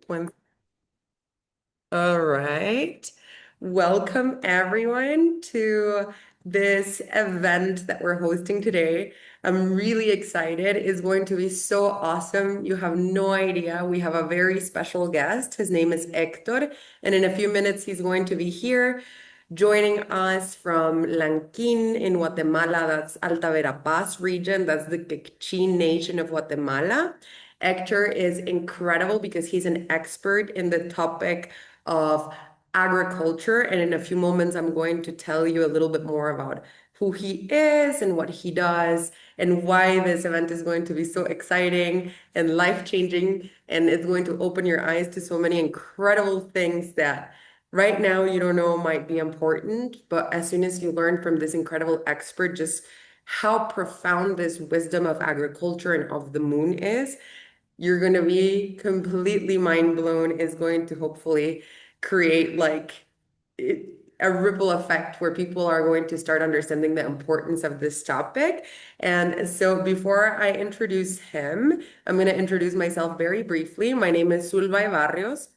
One. All right. Welcome everyone to this event that we're hosting today. I'm really excited. It's going to be so awesome. You have no idea. We have a very special guest. His name is Hector, and in a few minutes he's going to be here joining us from Lanquín in Guatemala. That's Alta Verapaz region. That's the Kichin nation of Guatemala. Hector is incredible because he's an expert in the topic of agriculture. And in a few moments, I'm going to tell you a little bit more about who he is and what he does and why this event is going to be so exciting and life-changing. And it's going to open your eyes to so many incredible things that right now you don't know might be important. But as soon as you learn from this incredible expert, just how profound this wisdom of agriculture and of the moon is, you're going to be completely mind blown. Is going to hopefully create a ripple effect where people are going to start understanding the importance of this topic. And so before I introduce him, I'm going to introduce myself very briefly. My name is Sulvay Barrios,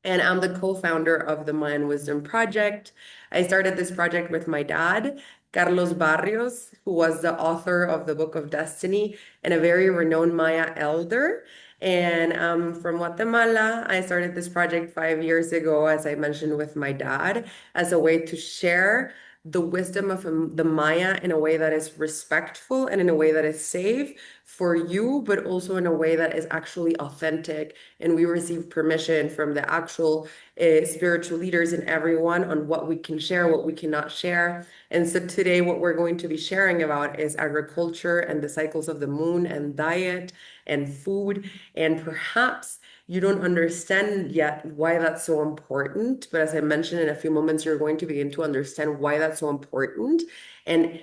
and I'm the co-founder of the Mayan Wisdom Project. I started this project with my dad, Carlos Barrios, who was the author of the Book of Destiny and a very renowned Maya elder. And from Guatemala. I started this project 5 years ago, as I mentioned, with my dad, as a way to share the wisdom of the Maya in a way that is respectful and in a way that is safe for you, but also in a way that is actually authentic. And we receive permission from the actual spiritual leaders and everyone on what we can share, what we cannot share. And so today, what we're going to be sharing about is agriculture and the cycles of the moon and diet and food. And perhaps you don't understand yet why that's so important. But as I mentioned, in a few moments, you're going to begin to understand why that's so important. And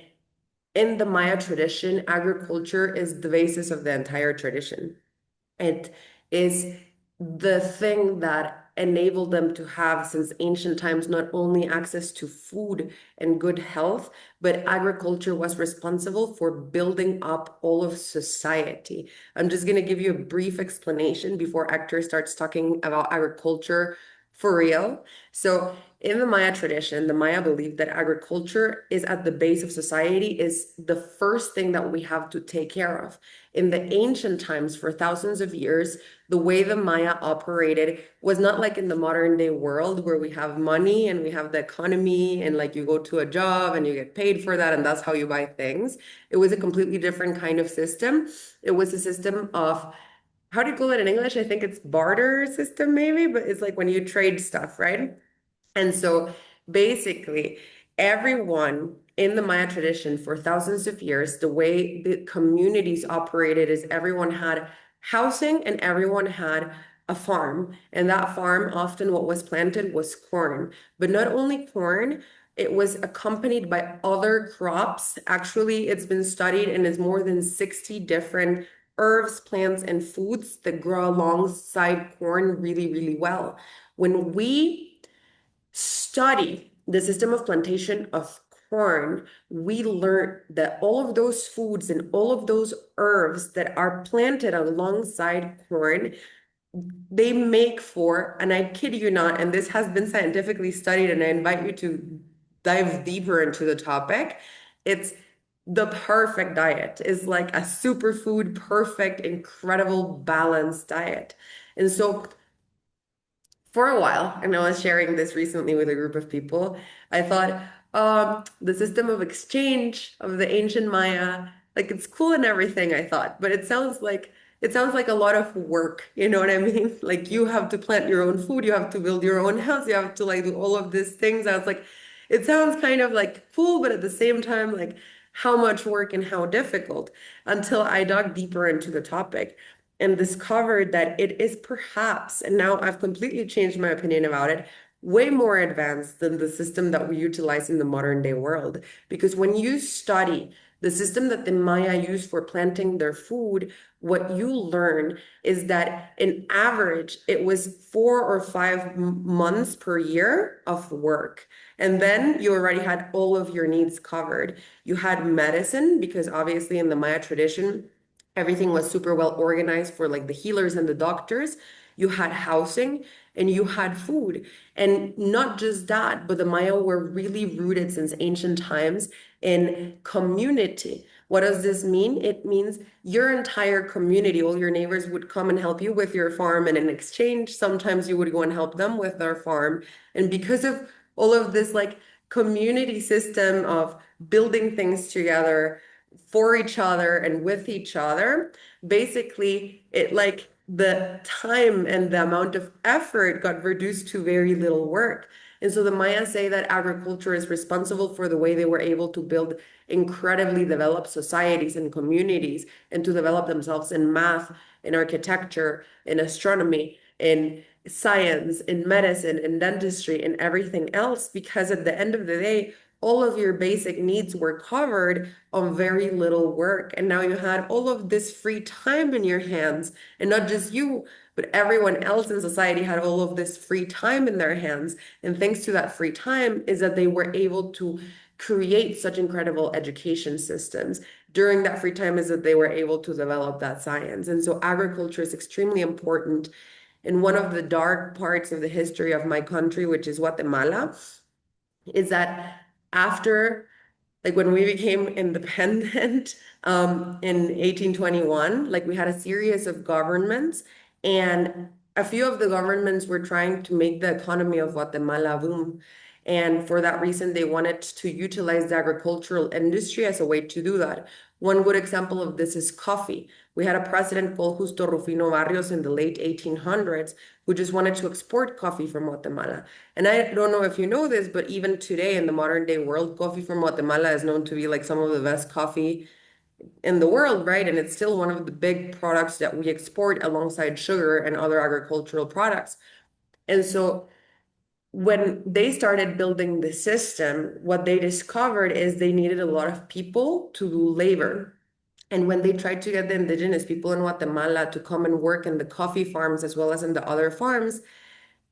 in the Maya tradition, agriculture is the basis of the entire tradition. It is the thing that enabled them to have, since ancient times, not only access to food and good health, but agriculture was responsible for building up all of society. I'm just going to give you a brief explanation before Hector starts talking about agriculture for real. So, in the Maya tradition, the Maya believed that agriculture is at the base of society, is the first thing that we have to take care of. In the ancient times, for thousands of years, the way the Maya operated was not like in the modern day world where we have money and we have the economy and like you go to a job and you get paid for that and that's how you buy things. It was a completely different kind of system. It was a system of, how do you call it in English? I think it's barter system maybe, but it's like when you trade stuff, right? And so basically, everyone in the Maya tradition for thousands of years, the way the communities operated is everyone had housing and everyone had a farm. And that farm, often what was planted was corn, but not only corn. It was accompanied by other crops. Actually, it's been studied and is more than 60 different herbs, plants, and foods that grow alongside corn really, really well. When we study the system of plantation of corn, we learn that all of those foods and all of those herbs that are planted alongside corn, they make for, and I kid you not, and this has been scientifically studied, and I invite you to dive deeper into the topic. It's the perfect diet. Is like a superfood, perfect, incredible, balanced diet. And so for a while, and I was sharing this recently with a group of people, I thought, the system of exchange of the ancient Maya, like it's cool and everything, I thought, but it sounds like a lot of work, you know what I mean? Like you have to plant your own food, you have to build your own house, you have to like do all of these things. I was like, it sounds kind of like cool, but at the same time, like how much work and how difficult, until I dug deeper into the topic and discovered that it is perhaps, and now I've completely changed my opinion about it, way more advanced than the system that we utilize in the modern day world. Because when you study the system that the Maya used for planting their food, what you learn is that in average, it was 4 or 5 months per year of work. And then you already had all of your needs covered. You had medicine, because obviously in the Maya tradition, everything was super well organized for like the healers and the doctors. you had housing, and you had food. And not just that, but the Maya were really rooted since ancient times in community. What does this mean? It means your entire community, all your neighbors would come and help you with your farm, and in exchange, sometimes you would go and help them with their farm. And because of all of this, like community system of building things together for each other and with each other, basically, it like the time and the amount of effort got reduced to very little work. And so the Maya say that agriculture is responsible for the way they were able to build incredibly developed societies and communities and to develop themselves in math, in architecture, in astronomy, in science, in medicine, in dentistry, and everything else, because at the end of the day, all of your basic needs were covered on very little work. And now you had all of this free time in your hands, and not just you, but everyone else in society had all of this free time in their hands. And thanks to that free time is that they were able to create such incredible education systems. During that free time is that they were able to develop that science. And so agriculture is extremely important. And one of the dark parts of the history of my country, which is Guatemala, is that after, like when we became independent in 1821, like we had a series of governments, and a few of the governments were trying to make the economy of Guatemala boom. And for that reason, they wanted to utilize the agricultural industry as a way to do that. One good example of this is coffee. We had a president called Justo Rufino Barrios in the late 1800s who just wanted to export coffee from Guatemala. And I don't know if you know this, but even today in the modern day world, coffee from Guatemala is known to be like some of the best coffee in the world, right? And it's still one of the big products that we export alongside sugar and other agricultural products. And so when they started building the system, what they discovered is they needed a lot of people to do labor. And when they tried to get the indigenous people in Guatemala to come and work in the coffee farms as well as in the other farms,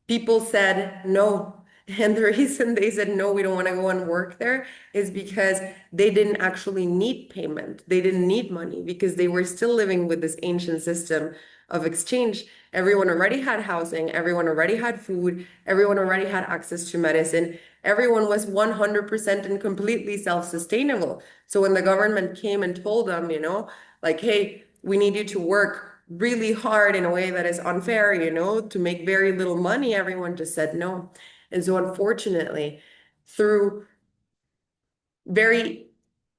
people said no. And the reason they said no, we don't want to go and work there is because they didn't actually need payment. They didn't need money because they were still living with this ancient system of exchange. Everyone already had housing, everyone already had food, everyone already had access to medicine. Everyone was 100% and completely self-sustainable. So when the government came and told them, like, hey, we need you to work really hard in a way that is unfair, to make very little money, everyone just said no. And so unfortunately, through very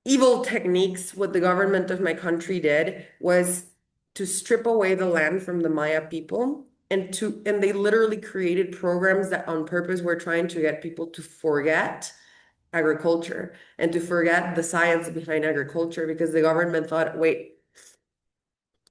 evil techniques, what the government of my country did was to strip away the land from the Maya people and they literally created programs that on purpose were trying to get people to forget agriculture and to forget the science behind agriculture because the government thought, wait,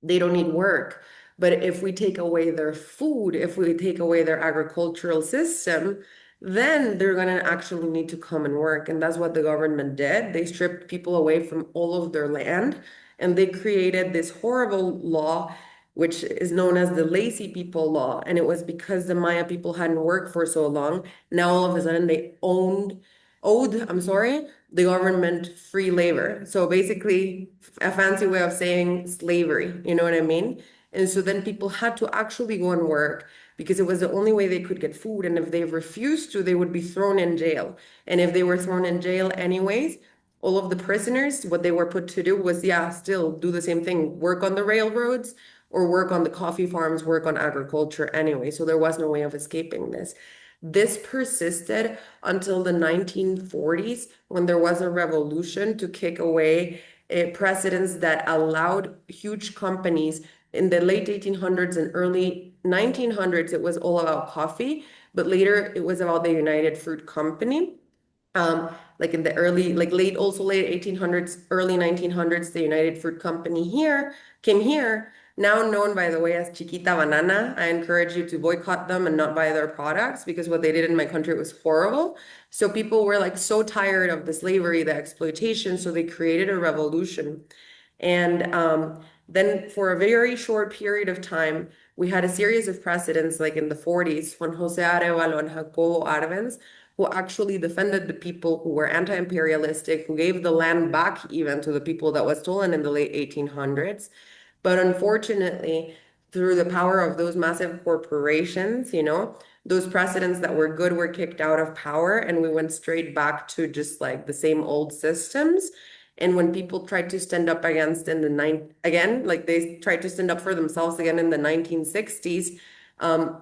they don't need work. But if we take away their food, if we take away their agricultural system, then they're going to actually need to come and work. And that's what the government did. They stripped people away from all of their land and they created this horrible law, which is known as the lazy people law. And it was because the Maya people hadn't worked for so long. Now all of a sudden they owed the government free labor. So basically, a fancy way of saying slavery, you know what I mean? And so then people had to actually go and work because it was the only way they could get food. And if they refused to, they would be thrown in jail. And if they were thrown in jail anyways, all of the prisoners, what they were put to do was, yeah, still do the same thing, work on the railroads or work on the coffee farms, work on agriculture anyway. So there was no way of escaping this. This persisted until the 1940s when there was a revolution to kick away precedents that allowed huge companies in the late 1800s and early 1900s. It was all about coffee, but later it was about the United Fruit Company. Like in the late 1800s, early 1900s, the United Fruit Company came here, now known, by the way, as Chiquita Banana. I encourage you to boycott them and not buy their products because what they did in my country was horrible. So people were like so tired of the slavery, the exploitation, so they created a revolution. And then for a very short period of time, we had a series of precedents, like in the 40s, when Jose Arevalo and Jacobo Arbenz, who actually defended the people who were anti-imperialistic, who gave the land back even to the people that was stolen in the late 1800s. But unfortunately, through the power of those massive corporations, those precedents that were good were kicked out of power, and we went straight back to just like the same old systems. And when people tried to stand up against in the again, like they tried to stand up for themselves again in the 1960s, um,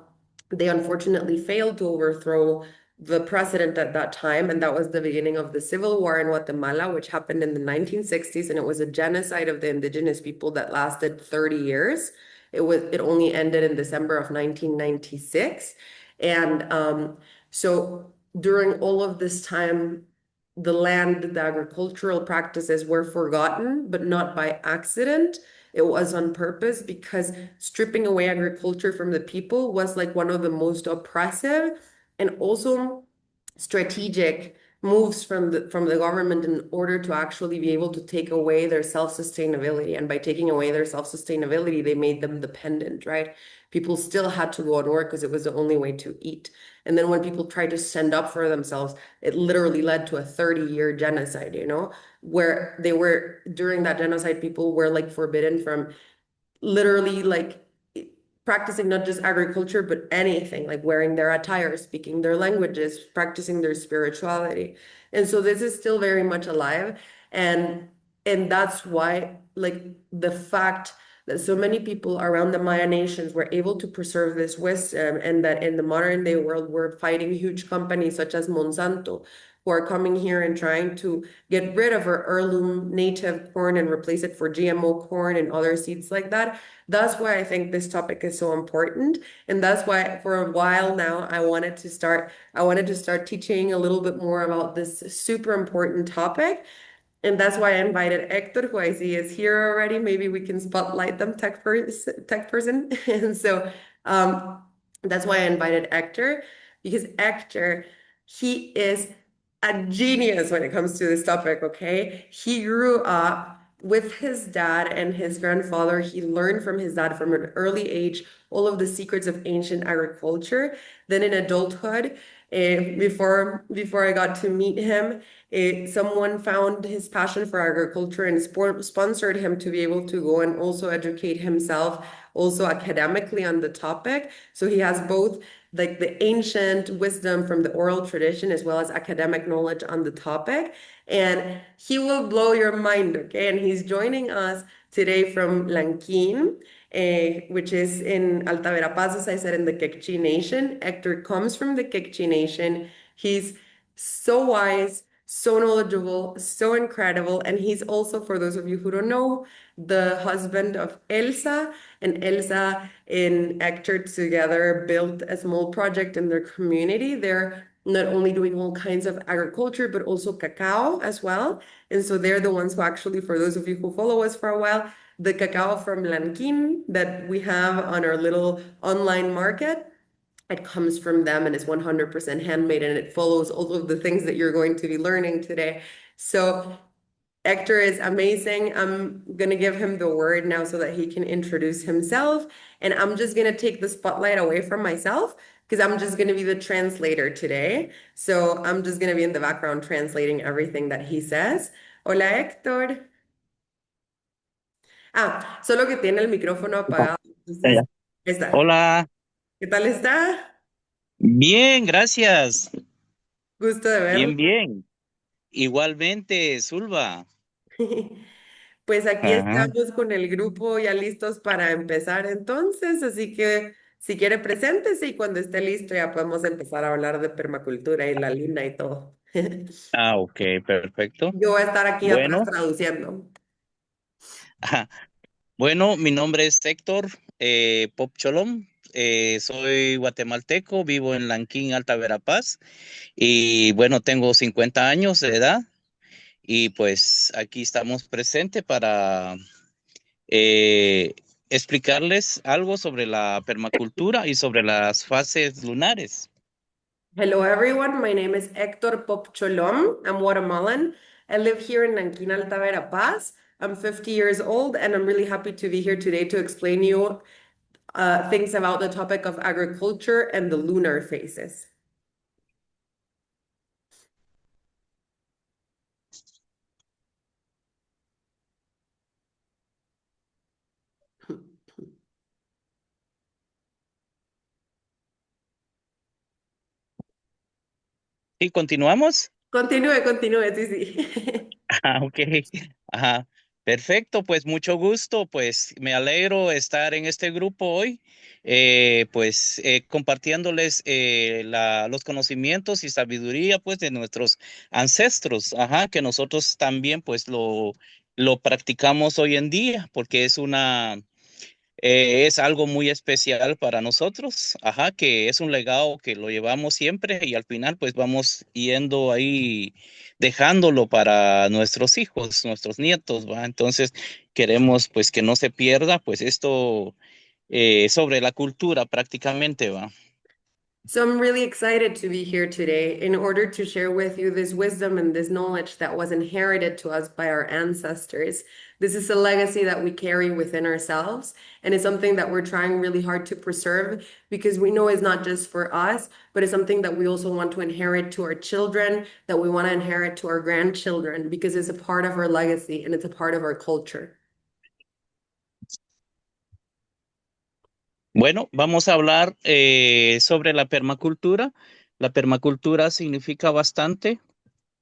they unfortunately failed to overthrow the president at that time, and that was the beginning of the civil war in Guatemala, which happened in the 1960s, and it was a genocide of the indigenous people that lasted 30 years. It only ended in December of 1996. And so during all of this time, the land, the agricultural practices were forgotten, but not by accident. It was on purpose because stripping away agriculture from the people was like one of the most oppressive and also strategic moves from the government in order to actually be able to take away their self-sustainability. And by taking away their self-sustainability, they made them dependent, right? People still had to go and work because it was the only way to eat. And then when people tried to stand up for themselves, it literally led to a 30-year genocide, where they were, during that genocide, people were like forbidden from literally like practicing not just agriculture, but anything, like wearing their attire, speaking their languages, practicing their spirituality. And so this is still very much alive. And and that's why like the fact that so many people around the Maya nations were able to preserve this wisdom, and that in the modern day world we're fighting huge companies such as Monsanto who are coming here and trying to get rid of our heirloom native corn and replace it for GMO corn and other seeds like that. That's why I think this topic is so important. And that's why for a while now I wanted to start teaching a little bit more about this super important topic. And that's why I invited Hector, who I see is here already. Maybe we can spotlight them, tech person. And so that's why I invited Hector, because Hector, he is a genius when it comes to this topic, okay? He grew up with his dad and his grandfather. He learned from his dad from an early age all of the secrets of ancient agriculture. Then in adulthood, before I got to meet him, someone found his passion for agriculture and sponsored him to be able to go and also educate himself, also academically on the topic. So he has both like the ancient wisdom from the oral tradition as well as academic knowledge on the topic. And he will blow your mind, okay? And he's joining us today from Lanquín, which is in Alta Verapaz, as I said, in the Quechua Nation. Hector comes from the Quechua Nation. He's so wise, so knowledgeable, so incredible. And he's also, for those of you who don't know, the husband of Elsa. And Elsa and Ector together built a small project in their community. They're not only doing all kinds of agriculture, but also cacao as well. And so they're the ones who actually, for those of you who follow us for a while, the cacao from Lanquín that we have on our little online market, it comes from them and it's 100% handmade, and it follows all of the things that you're going to be learning today. So Hector is amazing. I'm going to give him the word now so that he can introduce himself. And I'm just going to take the spotlight away from myself because I'm just going to be the translator today. So I'm just going to be in the background translating everything that he says. Hola, Hector. Solo que tiene el micrófono No, apagado. ya, Entonces, ya. ahí está. Hola, ¿Qué tal está? bien, gracias. Gusto de verlo. Bien, bien. Igualmente, Zulba. Pues aquí Ajá. estamos con el grupo ya listos para empezar entonces, así que si quiere preséntese y cuando esté listo ya podemos empezar a hablar de permacultura y la luna y todo. Ok, perfecto. Yo voy a estar aquí atrás Bueno, traduciendo. ajá. Bueno, mi nombre es Héctor Pop Cholom. Soy guatemalteco, vivo en Lanquín, Alta Verapaz. Y bueno, tengo 50 años de edad. Y pues aquí estamos presentes para eh, explicarles algo sobre la permacultura y sobre las fases lunares. Hello everyone, my name is Hector Popcholom. I'm Guatemalan. I live here in Lanquín, Alta Verapaz. I'm 50 years old and I'm really happy to be here today to explain you things about the topic of agriculture and the lunar phases. Sí, continuamos. Continúe, continúe, sí, sí. Ah, ok. Ajá. Perfecto, pues mucho gusto, pues me alegro estar en este grupo hoy, compartiéndoles los conocimientos y sabiduría pues de nuestros ancestros, ajá, que nosotros también pues lo practicamos hoy en día, porque es algo muy especial para nosotros, ajá, que es un legado que lo llevamos siempre y al final pues vamos yendo ahí dejándolo para nuestros hijos, nuestros nietos, ¿va? Entonces queremos pues que no se pierda pues esto sobre la cultura prácticamente, ¿va? So I'm really excited to be here today in order to share with you this wisdom and this knowledge that was inherited to us by our ancestors. This is a legacy that we carry within ourselves, and it's something that we're trying really hard to preserve because we know it's not just for us, but it's something that we also want to inherit to our children, that we want to inherit to our grandchildren because it's a part of our legacy and it's a part of our culture. Bueno, vamos a hablar sobre la permacultura. La permacultura significa bastante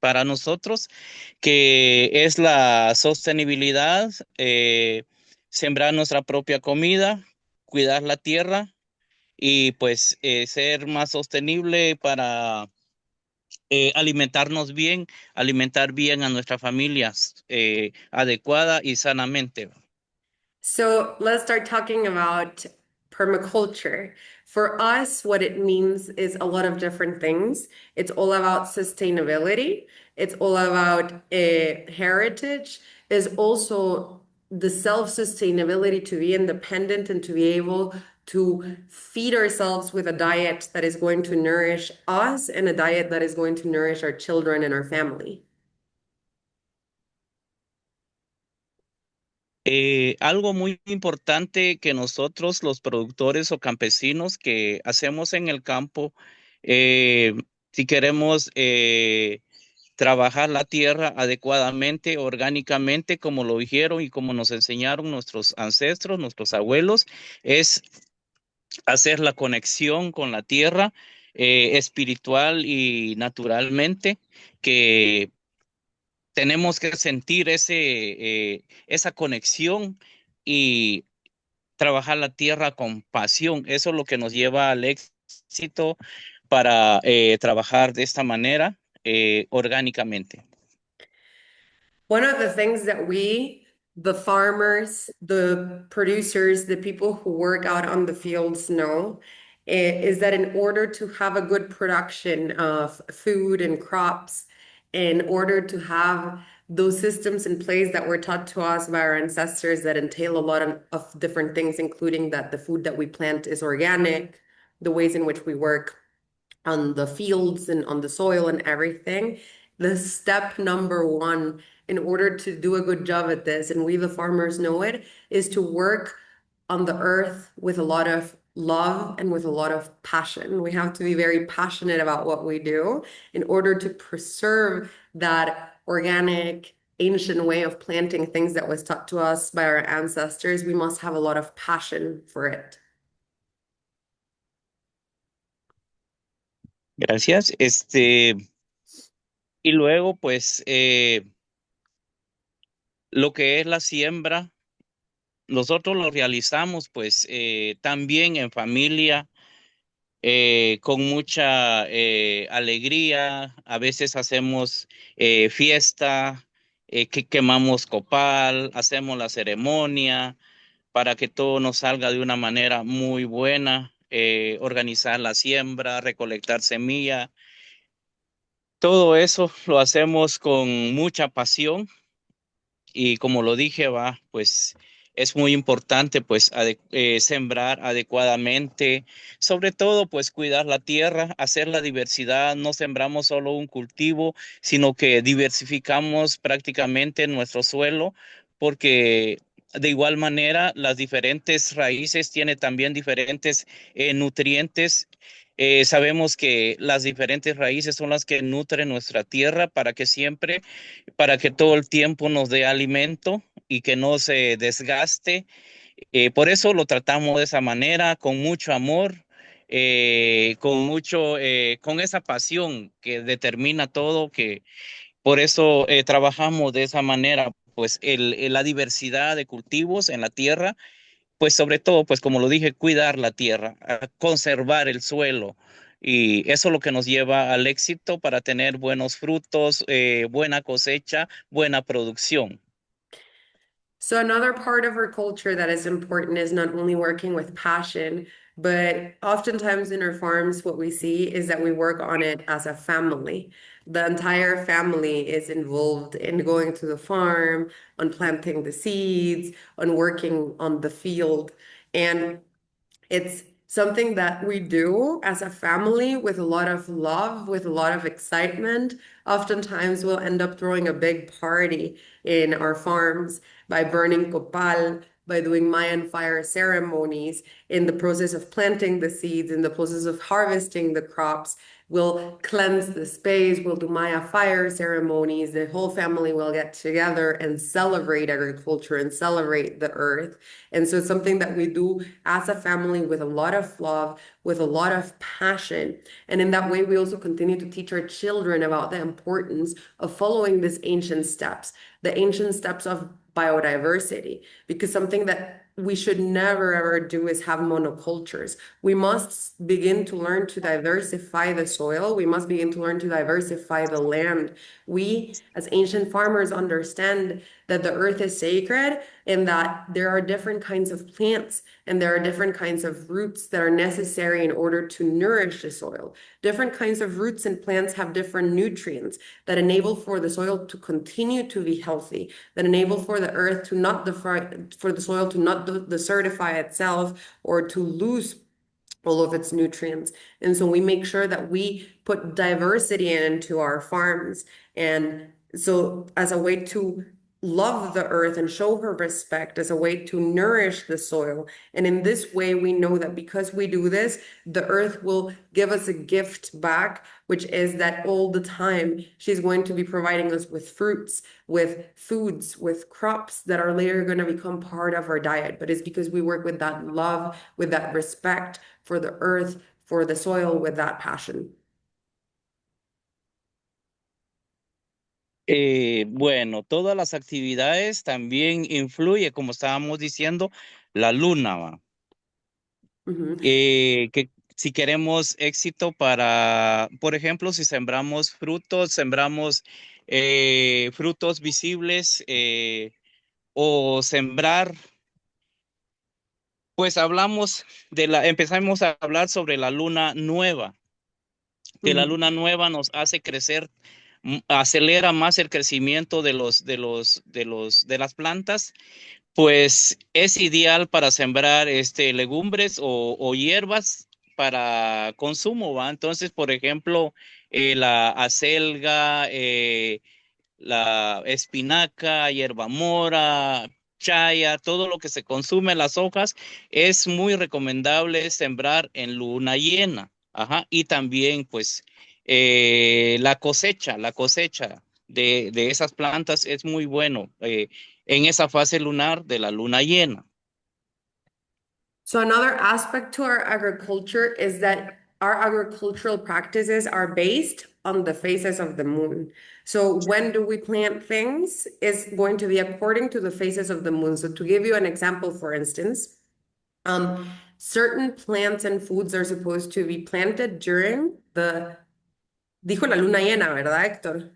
para nosotros, que es la sostenibilidad, sembrar nuestra propia comida, cuidar la tierra y pues ser más sostenible para alimentarnos bien, alimentar bien a nuestras familias adecuada y sanamente. So let's start talking about permaculture. For us, what it means is a lot of different things. It's all about sustainability. It's all about heritage. Is also the self-sustainability to be independent and to be able to feed ourselves with a diet that is going to nourish us and a diet that is going to nourish our children and our family. Algo muy importante que nosotros, los productores o campesinos que hacemos en el campo, eh, si queremos trabajar la tierra adecuadamente, orgánicamente, como lo dijeron y como nos enseñaron nuestros ancestros, nuestros abuelos, es hacer la conexión con la tierra espiritual y naturalmente, que tenemos que sentir esa conexión y trabajar la tierra con pasión. Eso es lo que nos lleva al éxito para trabajar de esta manera orgánicamente. One of the things that we, the farmers, the producers, the people who work out on the fields know is that in order to have a good production of food and crops, in order to have those systems in place that were taught to us by our ancestors that entail a lot of different things, including that the food that we plant is organic, the ways in which we work on the fields and on the soil and everything. The step number one in order to do a good job at this, and we the farmers know it, is to work on the earth with a lot of love and with a lot of passion. We have to be very passionate about what we do in order to preserve that organic, ancient way of planting things that was taught to us by our ancestors. We must have a lot of passion for it. Gracias. Y luego, pues, lo que es la siembra, nosotros lo realizamos, pues, también en familia, con mucha alegría. A veces hacemos fiesta, que quemamos copal, hacemos la ceremonia para que todo nos salga de una manera muy buena, organizar la siembra, recolectar semilla. Todo eso lo hacemos con mucha pasión y como lo dije, va, pues es muy importante pues sembrar adecuadamente, sobre todo pues cuidar la tierra, hacer la diversidad, no sembramos solo un cultivo, sino que diversificamos prácticamente nuestro suelo, porque de igual manera las diferentes raíces tienen también diferentes nutrientes. Sabemos que las diferentes raíces son las que nutren nuestra tierra para que todo el tiempo nos dé alimento y que no se desgaste. Por eso lo tratamos de esa manera, con mucho amor, con mucho, con esa pasión que determina todo, que por eso trabajamos de esa manera, pues la diversidad de cultivos en la tierra, pues sobre todo, pues como lo dije, cuidar la tierra, a conservar el suelo. Y eso es lo que nos lleva al éxito para tener buenos frutos, buena cosecha, buena producción. So another part of our culture that is important is not only working with passion, but oftentimes in our farms, what we see is that we work on it as a family. The entire family is involved in going to the farm, on planting the seeds, on working on the field. And it's something that we do as a family with a lot of love, with a lot of excitement. Oftentimes, we'll end up throwing a big party in our farms by burning copal, by doing Mayan fire ceremonies, in the process of planting the seeds, in the process of harvesting the crops. We'll cleanse the space, we'll do Maya fire ceremonies. The whole family will get together and celebrate agriculture and celebrate the earth. And so it's something that we do as a family with a lot of love, with a lot of passion. And in that way, we also continue to teach our children about the importance of following these ancient steps, the ancient steps of biodiversity, because something that we should never ever do is have monocultures. We must begin to learn to diversify the soil. We must begin to learn to diversify the land. We, as ancient farmers, understand that the earth is sacred and that there are different kinds of plants and there are different kinds of roots that are necessary in order to nourish the soil. Different kinds of roots and plants have different nutrients that enable for the soil to continue to be healthy, that enable for the earth to not for the soil to not desertify itself or to lose all of its nutrients. And so we make sure that we put diversity into our farms. And so, as a way to love the earth and show her respect, as a way to nourish the soil. And in this way, we know that because we do this, the earth will give us a gift back, which is that all the time she's going to be providing us with fruits, with foods, with crops that are later going to become part of our diet. But it's because we work with that love, with that respect for the earth, for the soil, with that passion. Bueno, todas las actividades también influye, como estábamos diciendo, la luna, ¿va? Mhm. Que si queremos éxito para, por ejemplo, si sembramos frutos, sembramos frutos visibles, o sembrar, pues empezamos a hablar sobre la luna nueva, que la Mhm. luna nueva nos hace crecer, acelera más el crecimiento de las plantas. Pues es ideal para sembrar legumbres o hierbas para consumo, ¿va? Entonces, por ejemplo, la acelga, la espinaca, hierba mora, chaya, todo lo que se consume, las hojas, es muy recomendable sembrar en luna llena. Ajá. Y también, pues, la cosecha de esas plantas es muy bueno en esa fase lunar de la luna llena. So another aspect to our agriculture is that our agricultural practices are based on the phases of the moon. So when do we plant things is going to be according to the phases of the moon. So to give you an example, for instance, certain plants and foods are supposed to be planted during dijo la luna llena, ¿verdad, Hector?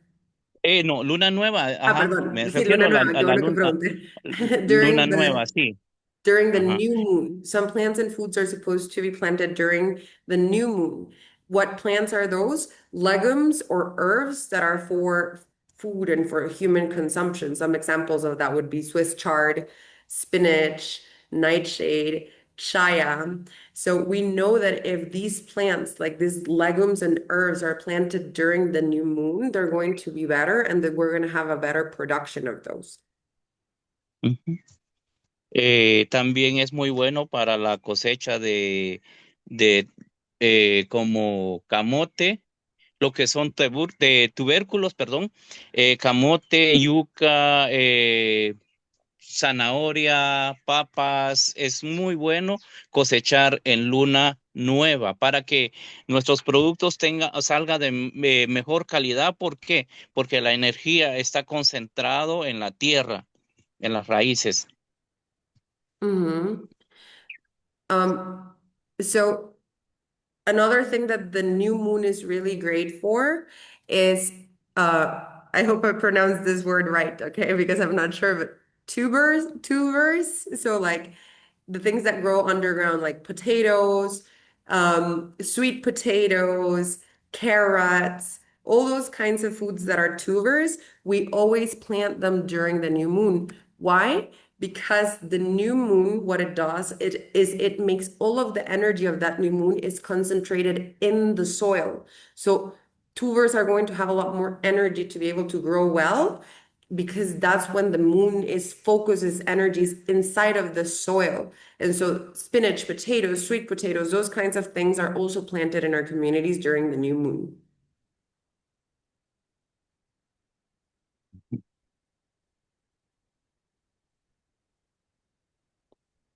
No, luna nueva, Ah, ajá, perdón, me sí, luna refiero a la, nueva, a qué la bueno que luna, pregunté. luna During nueva, sí, during the ajá. new moon. Some plants and foods are supposed to be planted during the new moon. What plants are those? Legumes or herbs that are for food and for human consumption. Some examples of that would be Swiss chard, spinach, nightshade, chaya. So we know that if these plants, like these legumes and herbs, are planted during the new moon, they're going to be better and that we're going to have a better production of those. Ujú. También es muy bueno para la cosecha de como camote, lo que son de tubérculos, perdón, camote, yuca, zanahoria, papas, es muy bueno cosechar en luna nueva para que nuestros productos salga de mejor calidad. ¿Por qué? Porque la energía está concentrado en la tierra, en las raíces. Mhm. Um, so another thing that the new moon is really great for is I hope I pronounced this word right, okay? Because I'm not sure, but tubers. So like the things that grow underground, like potatoes, sweet potatoes, carrots, all those kinds of foods that are tubers, we always plant them during the new moon. Why? Because the new moon, what it does, it makes all of the energy of that new moon is concentrated in the soil. So tubers are going to have a lot more energy to be able to grow well because that's when the moon is focuses energies inside of the soil. And so spinach, potatoes, sweet potatoes, those kinds of things are also planted in our communities during the new moon.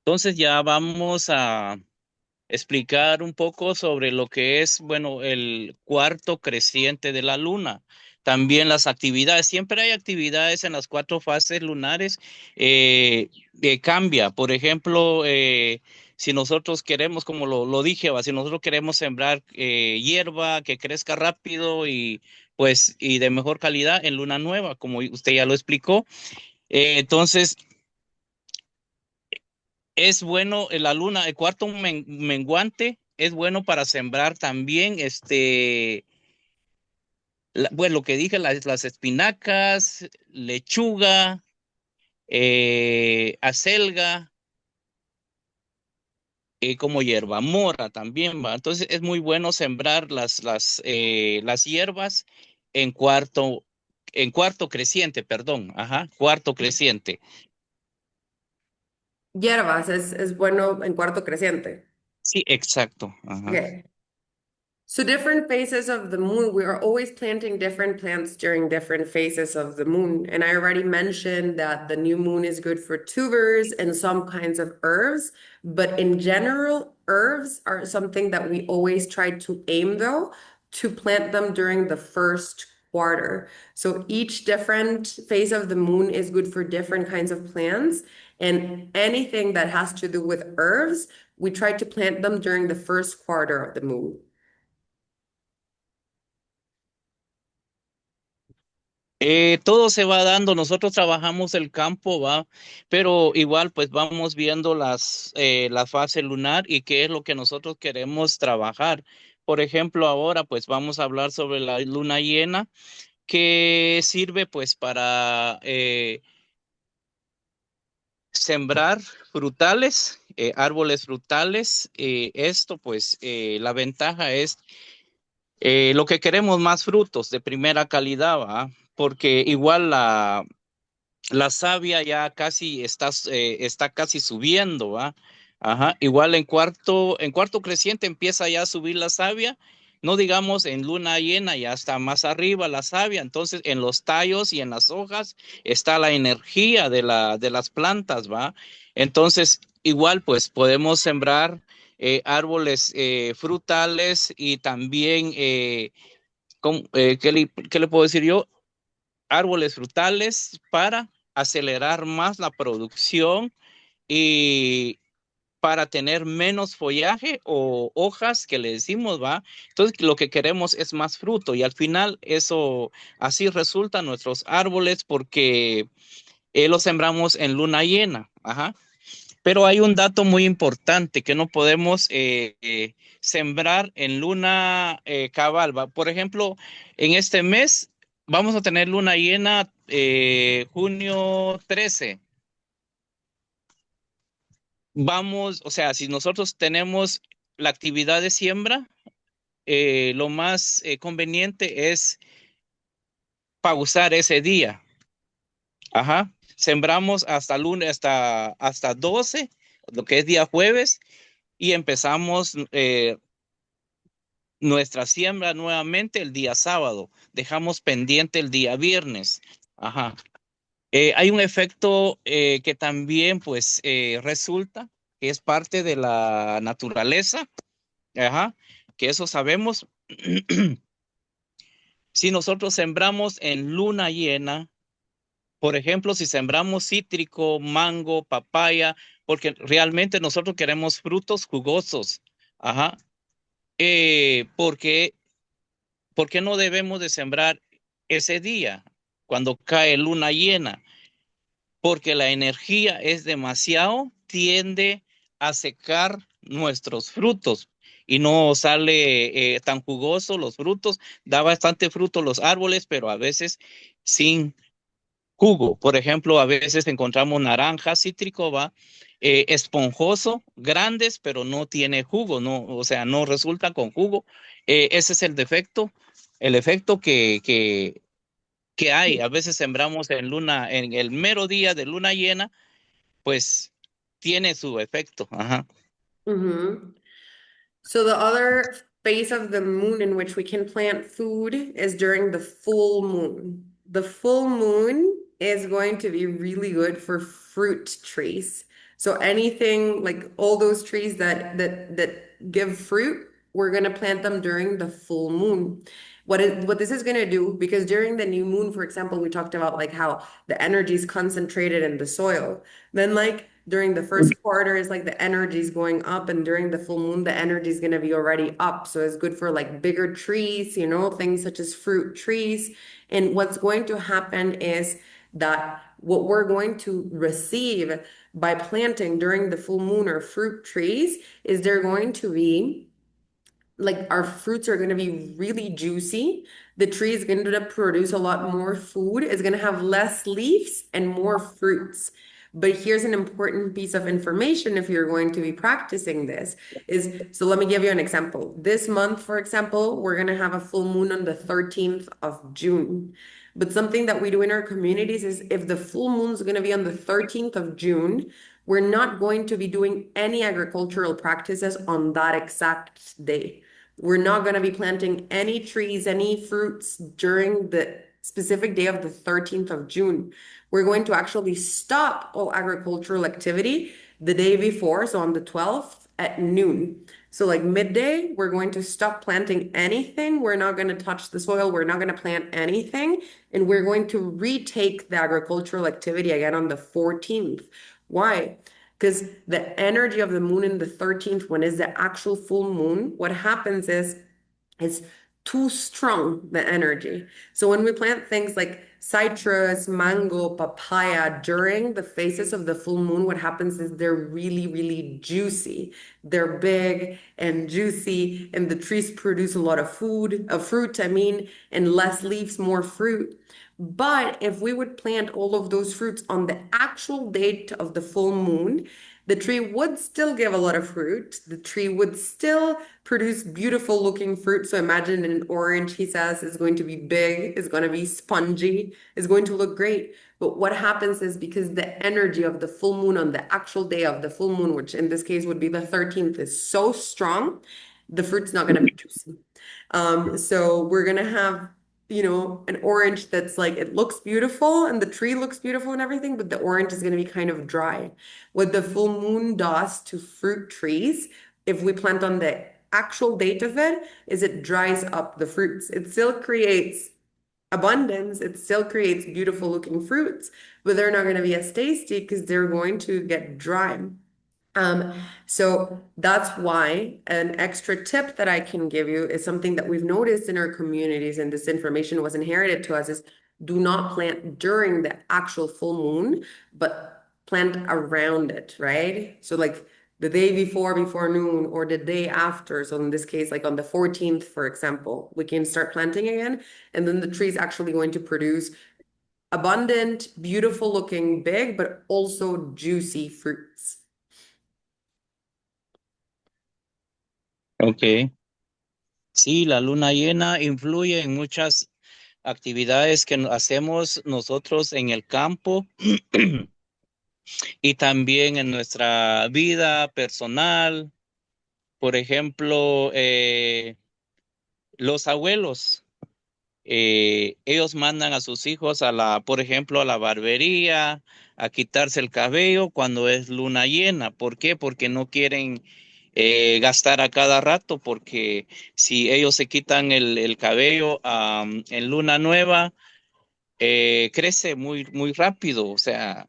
Entonces ya vamos a explicar un poco sobre lo que es, bueno, el cuarto creciente de la luna. También las actividades, siempre hay actividades en las cuatro fases lunares, cambia. Por ejemplo, si nosotros queremos, como lo dije, si nosotros queremos sembrar hierba que crezca rápido y pues y de mejor calidad en luna nueva, como usted ya lo explicó. Entonces, es bueno la luna, el cuarto menguante es bueno para sembrar también, bueno, lo que dije, las espinacas, lechuga, acelga, como hierba mora también va. Entonces es muy bueno sembrar las hierbas en cuarto creciente, perdón, ajá, cuarto creciente. Hierbas es bueno en cuarto creciente. Sí, exacto, ajá. Okay. So different phases of the moon, we are always planting different plants during different phases of the moon. And I already mentioned that the new moon is good for tubers and some kinds of herbs. But in general, herbs are something that we always try to aim though to plant them during the first quarter. So each different phase of the moon is good for different kinds of plants. And anything that has to do with herbs, we try to plant them during the first quarter of the moon. Todo se va dando, nosotros trabajamos el campo, va, pero igual pues vamos viendo la fase lunar y qué es lo que nosotros queremos trabajar. Por ejemplo, ahora pues vamos a hablar sobre la luna llena, que sirve pues para sembrar frutales, árboles frutales. Esto pues la ventaja es lo que queremos más frutos de primera calidad, va, porque igual la savia ya casi está casi subiendo, ¿va? Ajá. Igual en cuarto creciente empieza ya a subir la savia. No digamos en luna llena, ya está más arriba la savia. Entonces, en los tallos y en las hojas está la energía de las plantas, ¿va? Entonces, igual, pues podemos sembrar árboles frutales y también, ¿qué le puedo decir yo? Árboles frutales para acelerar más la producción y para tener menos follaje o hojas que le decimos, ¿va? Entonces lo que queremos es más fruto y al final eso así resultan nuestros árboles porque los sembramos en luna llena, ajá. Pero hay un dato muy importante que no podemos sembrar en luna cabal, ¿va? Por ejemplo, en este mes vamos a tener luna llena junio 13. Vamos, o sea, si nosotros tenemos la actividad de siembra, lo más conveniente es pausar ese día. Ajá. Sembramos hasta lunes, hasta 12, lo que es día jueves, y empezamos nuestra siembra nuevamente el día sábado. Dejamos pendiente el día viernes. Ajá. Hay un efecto que también pues resulta que es parte de la naturaleza, ajá, que eso sabemos. Si nosotros sembramos en luna llena, por ejemplo, si sembramos cítrico, mango, papaya, porque realmente nosotros queremos frutos jugosos, ajá, porque ¿por qué no debemos de sembrar ese día cuando cae luna llena? Porque la energía es demasiado, tiende a secar nuestros frutos y no sale tan jugoso los frutos. Da bastante fruto los árboles, pero a veces sin jugo. Por ejemplo, a veces encontramos naranja cítrico, va esponjoso, grandes, pero no tiene jugo, no, o sea, no resulta con jugo. Ese es el defecto, el efecto que hay. A veces sembramos en luna, en el mero día de luna llena, pues tiene su efecto. Ajá. Mm-hmm. So the other phase of the moon in which we can plant food is during the full moon. The full moon is going to be really good for fruit trees. So anything like all those trees that give fruit, we're going to plant them during the full moon. What this is going to do, because during the new moon, for example, we talked about like how the energy is concentrated in the soil. Then like during the first quarter is like the energy is going up, and during the full moon the energy is going to be already up, so it's good for like bigger trees, things such as fruit trees. And what's going to happen is that what we're going to receive by planting during the full moon or fruit trees is they're going to be like our fruits are going to be really juicy. The tree is going to produce a lot more food. It's going to have less leaves and more fruits. But here's an important piece of information if you're going to be practicing this is, so let me give you an example. This month, for example, we're going to have a full moon on the 13th of June. But something that we do in our communities is if the full moon is going to be on the 13th of June, we're not going to be doing any agricultural practices on that exact day. We're not going to be planting any trees, any fruits during the specific day of the 13th of June. We're going to actually stop all agricultural activity the day before, so on the 12th at noon. So, like midday, we're going to stop planting anything. We're not going to touch the soil. We're not going to plant anything. And we're going to retake the agricultural activity again on the 14th. Why? Because the energy of the moon in the 13th, when is the actual full moon, what happens is it's too strong, the energy. So when we plant things like citrus, mango, papaya during the phases of the full moon, what happens is they're really, really juicy. They're big and juicy, and the trees produce a lot of fruit, and less leaves, more fruit. But if we would plant all of those fruits on the actual date of the full moon, the tree would still give a lot of fruit. The tree would still produce beautiful looking fruit. So imagine an orange, he says, is going to be big, is going to be spongy, is going to look great. But what happens is because the energy of the full moon on the actual day of the full moon, which in this case would be the 13th, is so strong, the fruit's not going to be juicy. So we're gonna have, an orange that's like it looks beautiful and the tree looks beautiful and everything, but the orange is gonna be kind of dry. What the full moon does to fruit trees, if we plant on the actual date of it, is it dries up the fruits. It still creates abundance, it still creates beautiful looking fruits, but they're not gonna be as tasty because they're going to get dry. Um, so that's why an extra tip that I can give you is something that we've noticed in our communities, and this information was inherited to us, is do not plant during the actual full moon, but plant around it, right? So like the day before noon, or the day after. So in this case, like on the 14th, for example, we can start planting again, and then the tree is actually going to produce abundant, beautiful looking, big, but also juicy fruits. Ok. Sí, la luna llena influye en muchas actividades que hacemos nosotros en el campo y también en nuestra vida personal. Por ejemplo, los abuelos. ellos mandan a sus hijos por ejemplo, a la barbería, a quitarse el cabello cuando es luna llena. ¿Por qué? Porque no quieren gastar a cada rato, porque si ellos se quitan el cabello en luna nueva, crece muy, muy rápido. O sea,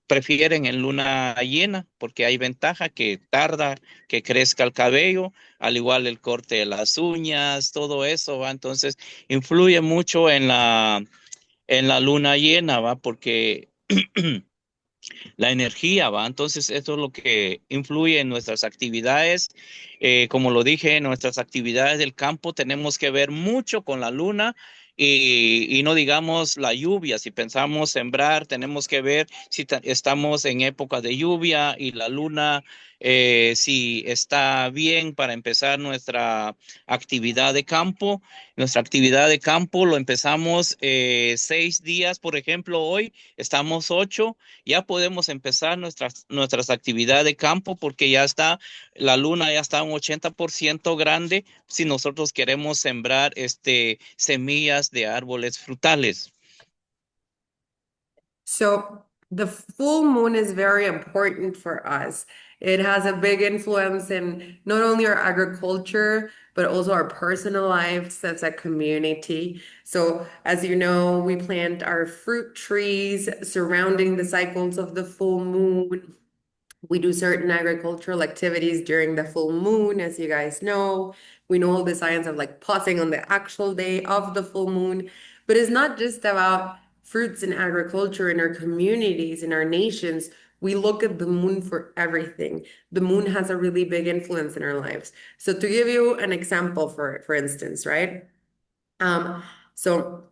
prefieren en luna llena porque hay ventaja que tarda que crezca el cabello, al igual el corte de las uñas, todo eso, ¿va? Entonces, influye mucho en la luna llena, ¿va? Porque la energía, ¿va? Entonces, eso es lo que influye en nuestras actividades. Como lo dije, en nuestras actividades del campo tenemos que ver mucho con la luna y no digamos la lluvia. Si pensamos sembrar, tenemos que ver si estamos en época de lluvia y la luna, si está bien para empezar nuestra actividad de campo. Nuestra actividad de campo lo empezamos 6 días, por ejemplo, hoy estamos 8, ya podemos empezar nuestras actividades de campo porque la luna ya está un 80% grande si nosotros queremos sembrar semillas de árboles frutales. So the full moon is very important for us. It has a big influence in not only our agriculture, but also our personal lives as a community. So, as you know, we plant our fruit trees surrounding the cycles of the full moon. We do certain agricultural activities during the full moon, as you guys know. We know all the science of like potting on the actual day of the full moon. But it's not just about fruits and agriculture in our communities, in our nations. We look at the moon for everything. The moon has a really big influence in our lives. So to give you an example, for instance, right? Um, so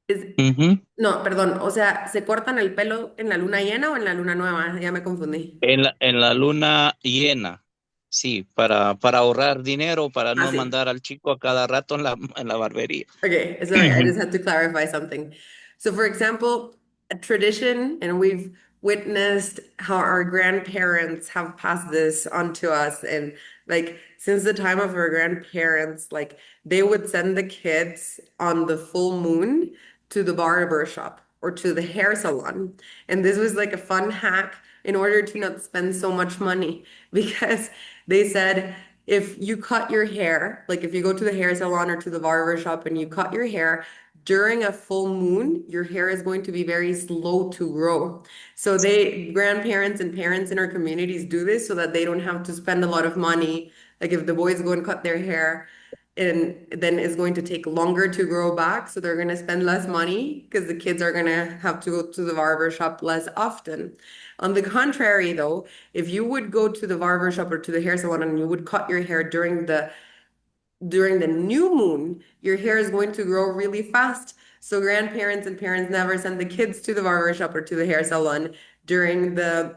is Ujú. no, perdón, o sea, ¿se cortan el pelo en la luna llena o en la luna nueva? Ya me confundí. En la luna llena, sí, para ahorrar dinero, para Ah, no sí. mandar al chico a cada rato en la barbería. Okay, sorry, I just had to clarify something. So, for example, a tradition, and we've witnessed how our grandparents have passed this on to us. And like, since the time of our grandparents, like, they would send the kids on the full moon to the barber shop or to the hair salon. And this was like a fun hack in order to not spend so much money because they said, if you cut your hair, like if you go to the hair salon or to the barber shop and you cut your hair during a full moon, your hair is going to be very slow to grow. So grandparents and parents in our communities do this so that they don't have to spend a lot of money. Like if the boys go and cut their hair, and then it's going to take longer to grow back. So they're going to spend less money because the kids are going to have to go to the barber shop less often. On the contrary, though, if you would go to the barber shop or to the hair salon and you would cut your hair during the new moon, your hair is going to grow really fast. So grandparents and parents never send the kids to the barber shop or to the hair salon during the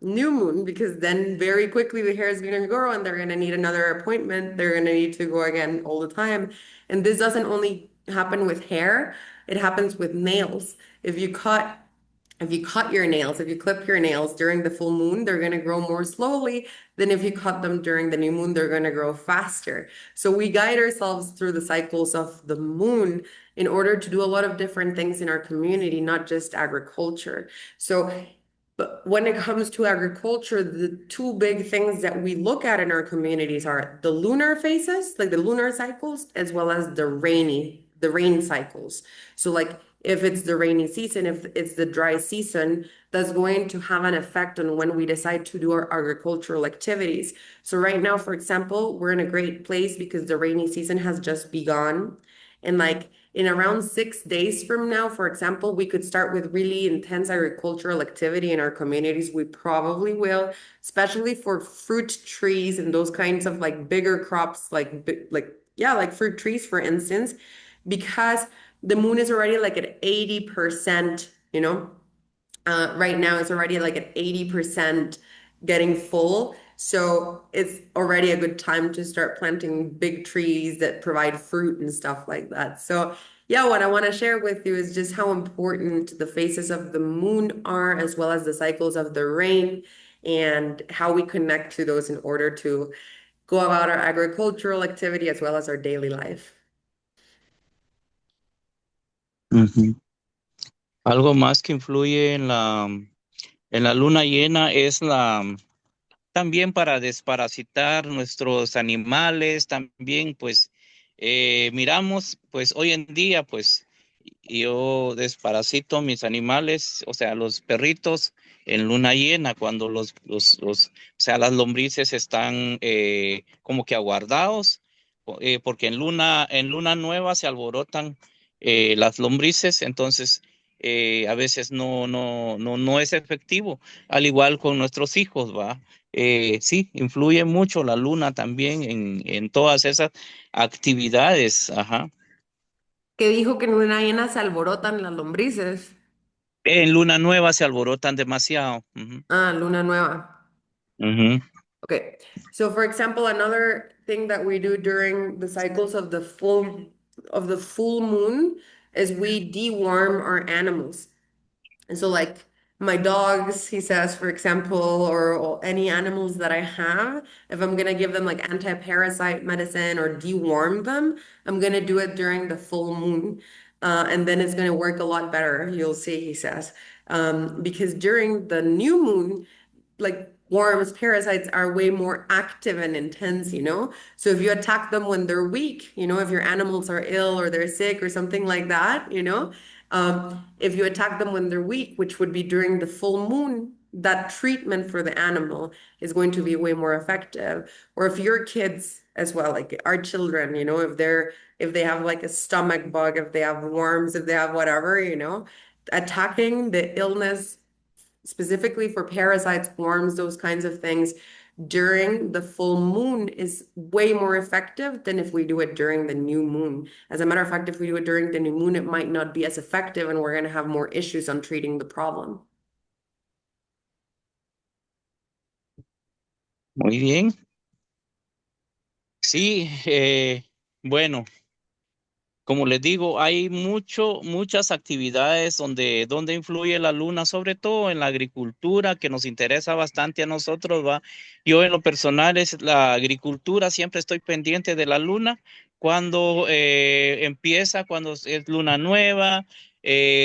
new moon because then very quickly the hair is going to grow and they're going to need another appointment. They're going to need to go again all the time. And this doesn't only happen with hair, it happens with nails. If you cut your nails, if you clip your nails during the full moon, they're going to grow more slowly than if you cut them during the new moon, they're going to grow faster. So we guide ourselves through the cycles of the moon in order to do a lot of different things in our community, not just agriculture. So, but when it comes to agriculture, the two big things that we look at in our communities are the lunar phases, like the lunar cycles, as well as the rain cycles. So like if it's the rainy season, if it's the dry season, that's going to have an effect on when we decide to do our agricultural activities. So right now, for example, we're in a great place because the rainy season has just begun. And like in around 6 days from now, for example, we could start with really intense agricultural activity in our communities. We probably will, especially for fruit trees and those kinds of like bigger crops, yeah, like fruit trees, for instance, because the moon is already like at 80%, right now it's already like at 80% getting full. So it's already a good time to start planting big trees that provide fruit and stuff like that. So yeah, what I want to share with you is just how important the phases of the moon are, as well as the cycles of the rain, and how we connect to those in order to go about our agricultural activity as well as our daily life. Ujú. Algo más que influye en la luna llena es también para desparasitar nuestros animales, también pues miramos, pues hoy en día pues yo desparasito mis animales, o sea, los perritos en luna llena, cuando o sea, las lombrices están como que aguardados, porque en luna nueva se alborotan las lombrices, entonces a veces no es efectivo, al igual con nuestros hijos, ¿va? Sí, influye mucho la luna también en todas esas actividades, ajá. Que dijo que en luna llena se alborotan las lombrices. En luna nueva se alborotan demasiado. Ujú, Ah, luna nueva. ujú. Okay. So for example, another thing that we do during the cycles of the full moon is we deworm our animals. And so like my dogs, he says, for example, or any animals that I have, if I'm gonna give them like anti-parasite medicine or deworm them, I'm gonna do it during the full moon. And then it's gonna work a lot better, you'll see, he says. Because during the new moon, like worms, parasites are way more active and intense, you know? So if you attack them when they're weak, you know, if your animals are ill or they're sick or something like that, you know, if you attack them when they're weak, which would be during the full moon, that treatment for the animal is going to be way more effective. Or if your kids as well, like our children, you know, if they have like a stomach bug, if they have worms, if they have whatever, you know, attacking the illness specifically for parasites, worms, those kinds of things during the full moon is way more effective than if we do it during the new moon. As a matter of fact, if we do it during the new moon, it might not be as effective and we're going to have more issues on treating the problem. Muy bien. Sí, bueno. Como les digo, hay muchas actividades donde influye la luna, sobre todo en la agricultura, que nos interesa bastante a nosotros, ¿va? Yo en lo personal es la agricultura, siempre estoy pendiente de la luna, cuando empieza, cuando es luna nueva,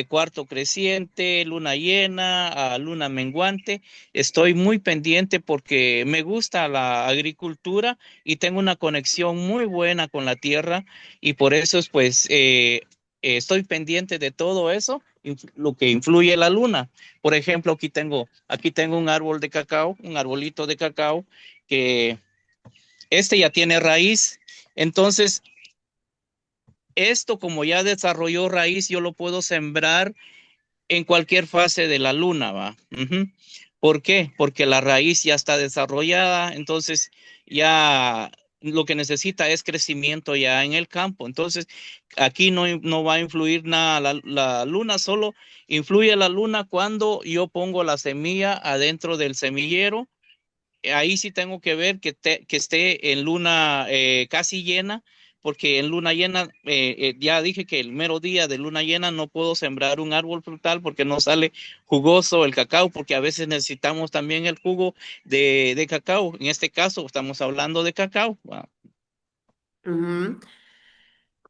cuarto creciente, luna llena, luna menguante. Estoy muy pendiente porque me gusta la agricultura y tengo una conexión muy buena con la tierra y por eso es pues estoy pendiente de todo eso, lo que influye la luna. Por ejemplo, aquí tengo un árbol de cacao, un arbolito de cacao que este ya tiene raíz. Entonces, esto como ya desarrolló raíz, yo lo puedo sembrar en cualquier fase de la luna, ¿va? Ujú. ¿Por qué? Porque la raíz ya está desarrollada, entonces ya lo que necesita es crecimiento ya en el campo. Entonces, aquí no va a influir nada la luna, solo influye la luna cuando yo pongo la semilla adentro del semillero. Ahí sí tengo que ver que esté en luna casi llena, porque en luna llena, ya dije que el mero día de luna llena no puedo sembrar un árbol frutal porque no sale jugoso el cacao, porque a veces necesitamos también el jugo de cacao. En este caso estamos hablando de cacao. Wow. Mhm.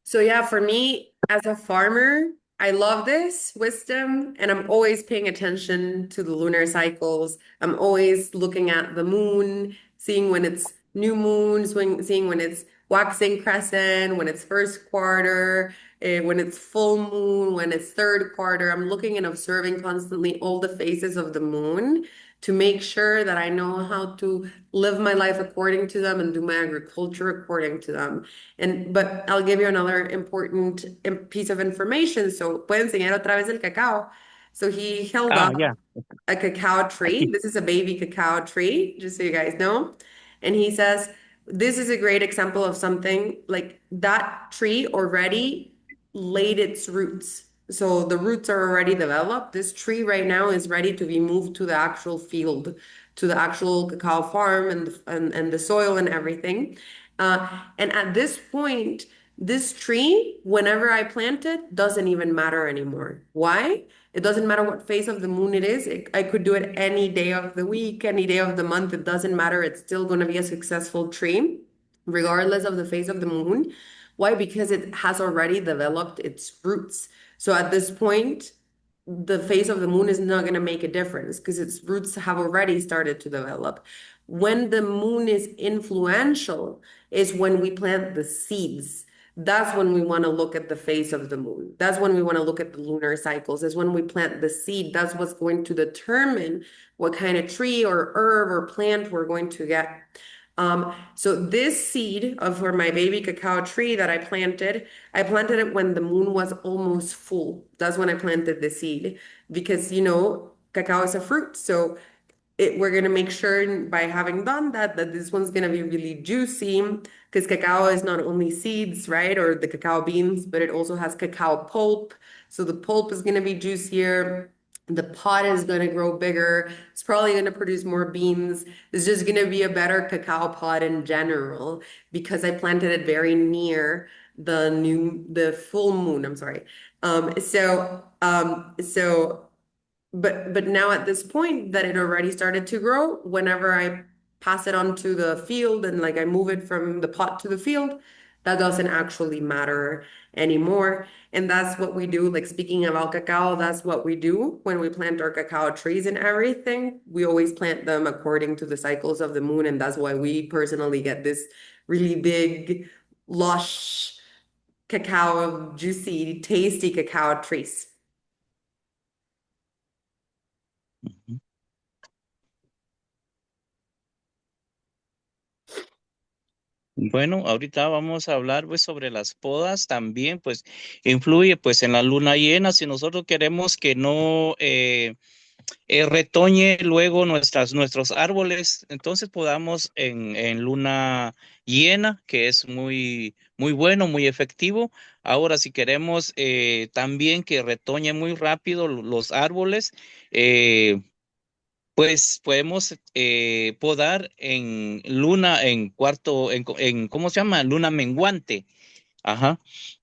So yeah, for me as a farmer, I love this wisdom and I'm always paying attention to the lunar cycles. I'm always looking at the moon, seeing when it's new moon, seeing when it's waxing crescent, when it's first quarter, when it's full moon, when it's third quarter. I'm looking and observing constantly all the phases of the moon to make sure that I know how to live my life according to them and do my agriculture according to them. And but I'll give you another important piece of information. So puedo enseñar otra vez el cacao. So he held Ah, up ya, a cacao tree. aquí. This is a baby cacao tree, just so you guys know. And he says, this is a great example of something like that tree already laid its roots. So the roots are already developed. This tree right now is ready to be moved to the actual field, to the actual cacao farm and the soil and everything. And at this point, this tree, whenever I plant it, doesn't even matter anymore. Why? It doesn't matter what phase of the moon it is. I could do it any day of the week, any day of the month. It doesn't matter. It's still going to be a successful tree regardless of the phase of the moon. Why? Because it has already developed its roots. So at this point, the phase of the moon is not going to make a difference because its roots have already started to develop. When the moon is influential, is when we plant the seeds. That's when we want to look at the phase of the moon. That's when we want to look at the lunar cycles. Is when we plant the seed. That's what's going to determine what kind of tree or herb or plant we're going to get. So this seed of for my baby cacao tree that I planted it when the moon was almost full. That's when I planted the seed because, cacao is a fruit. So we're going to make sure by having done that, that this one's going to be really juicy because cacao is not only seeds, right? Or the cacao beans, but it also has cacao pulp. So the pulp is going to be juicier. The pod is going to grow bigger. It's probably going to produce more beans. It's just going to be a better cacao pod in general because I planted it very near the full moon. I'm sorry. But now at this point that it already started to grow, whenever I pass it onto the field and like I move it from the pot to the field, that doesn't actually matter anymore. And that's what we do. Like speaking about cacao, that's what we do when we plant our cacao trees and everything. We always plant them according to the cycles of the moon, and that's why we personally get this really big, lush cacao, juicy, tasty cacao trees. Bueno, ahorita vamos a hablar pues sobre las podas también, pues influye pues en la luna llena. Si nosotros queremos que no retoñe luego nuestros árboles, entonces podamos en luna llena, que es muy bueno, muy efectivo. Ahora, si queremos también que retoñe muy rápido los árboles, pues podemos podar en luna, en cuarto, ¿cómo se llama? Luna menguante. Ajá.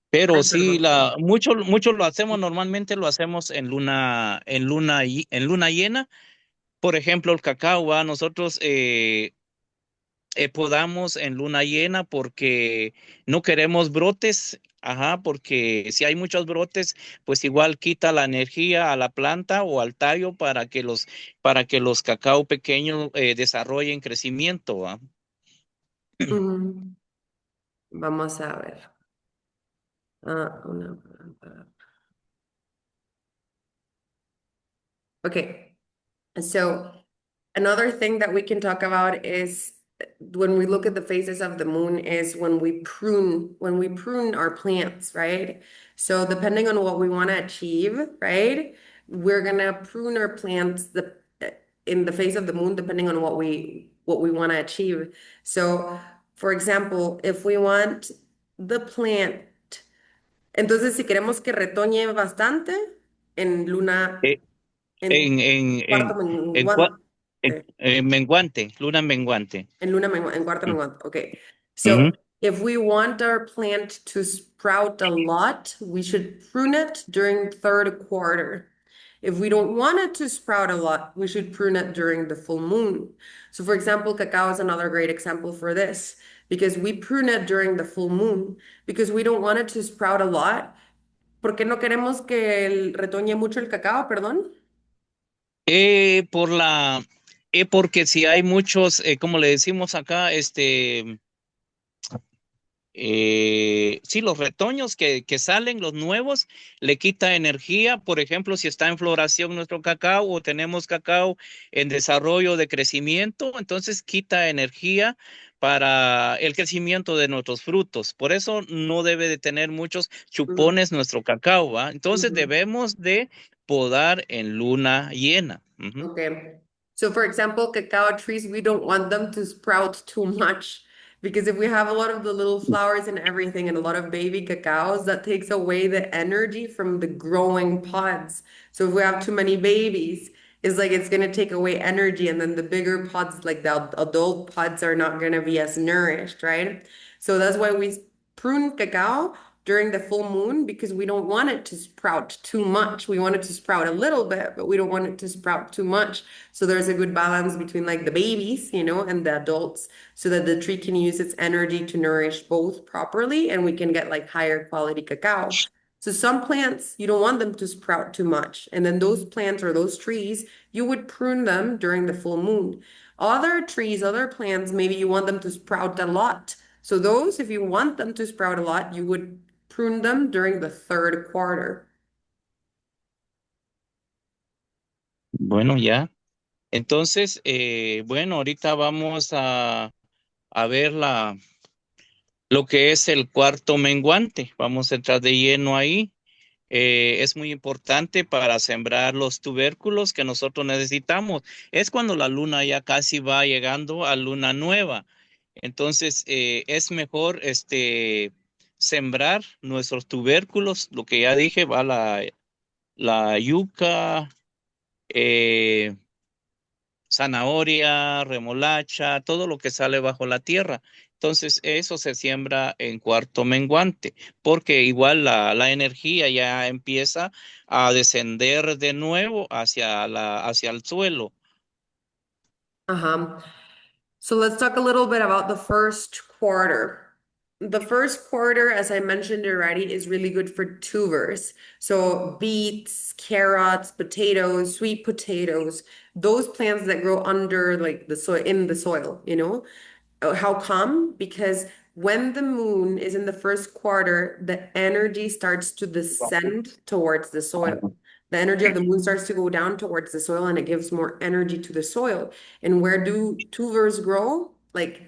Pero Ay, sí, perdón. mucho lo hacemos, normalmente lo hacemos en luna llena. Por ejemplo, el cacao, ¿va? Nosotros podamos en luna llena porque no queremos brotes, ajá, porque si hay muchos brotes, pues igual quita la energía a la planta o al tallo para que los cacao pequeños desarrollen crecimiento, ¿va? Mm, Vamos a ver. Una planta. Okay. So another thing that we can talk about is when we look at the phases of the moon is when we prune our plants, right? So depending on what we want to achieve, right? We're gonna prune our plants in the phase of the moon depending on what we want to achieve. So, for example, if we want the plant, entonces si queremos que retoñe bastante en luna, Eh, en en, en, cuarto en, en, cua- menguante. en menguante, luna menguante. En cuarto Mm, menguante. Okay. ujú. So if we want our plant to sprout a lot, we should prune it during third quarter. If we don't want it to sprout a lot, we should prune it during the full moon. So for example, cacao is another great example for this because we prune it during the full moon because we don't want it to sprout a lot. Porque no queremos que retoñe mucho el cacao, perdón. Por porque si hay muchos, como le decimos acá, sí, los retoños que salen, los nuevos, le quita energía. Por ejemplo, si está en floración nuestro cacao o tenemos cacao en desarrollo de crecimiento, entonces quita energía para el crecimiento de nuestros frutos. Por eso no debe de tener muchos Mm, chupones nuestro cacao, ¿va? Entonces ujú. debemos de podar en luna llena. Ujú. Okay. So for example, cacao trees, we don't want them to sprout too much because if we have a lot of the little flowers and everything and a lot of baby cacaos, that takes away the energy from the growing pods. So if we have too many babies, it's like it's going to take away energy and then the bigger pods, like the adult pods are not going to be as nourished, right? So that's why we prune cacao during the full moon because we don't want it to sprout too much. We want it to sprout a little bit, but we don't want it to sprout too much. So there's a good balance between like the babies, and the adults so that the tree can use its energy to nourish both properly and we can get like higher quality cacao. So some plants, you don't want them to sprout too much. And then those plants or those trees, you would prune them during the full moon. Other trees, other plants, maybe you want them to sprout a lot. So those, if you want them to sprout a lot, you would prune them during the third quarter. Bueno, ya. Entonces, bueno, ahorita vamos a ver lo que es el cuarto menguante. Vamos a entrar de lleno ahí. Es muy importante para sembrar los tubérculos que nosotros necesitamos. Es cuando la luna ya casi va llegando a luna nueva. Entonces, es mejor sembrar nuestros tubérculos. Lo que ya dije, va la yuca, eh, zanahoria, remolacha, todo lo que sale bajo la tierra. Entonces, eso se siembra en cuarto menguante, porque igual la energía ya empieza a descender de nuevo hacia el suelo. Uh-huh. So let's talk a little bit about the first quarter. The first quarter, as I mentioned already, is really good for tubers. So beets, carrots, potatoes, sweet potatoes, those plants that grow under like the soil in the soil. How come? Because when the moon is in the first quarter, the energy starts to descend towards the soil. The energy of the moon starts to go down towards the soil and it gives more energy to the soil. And where do tubers grow? Like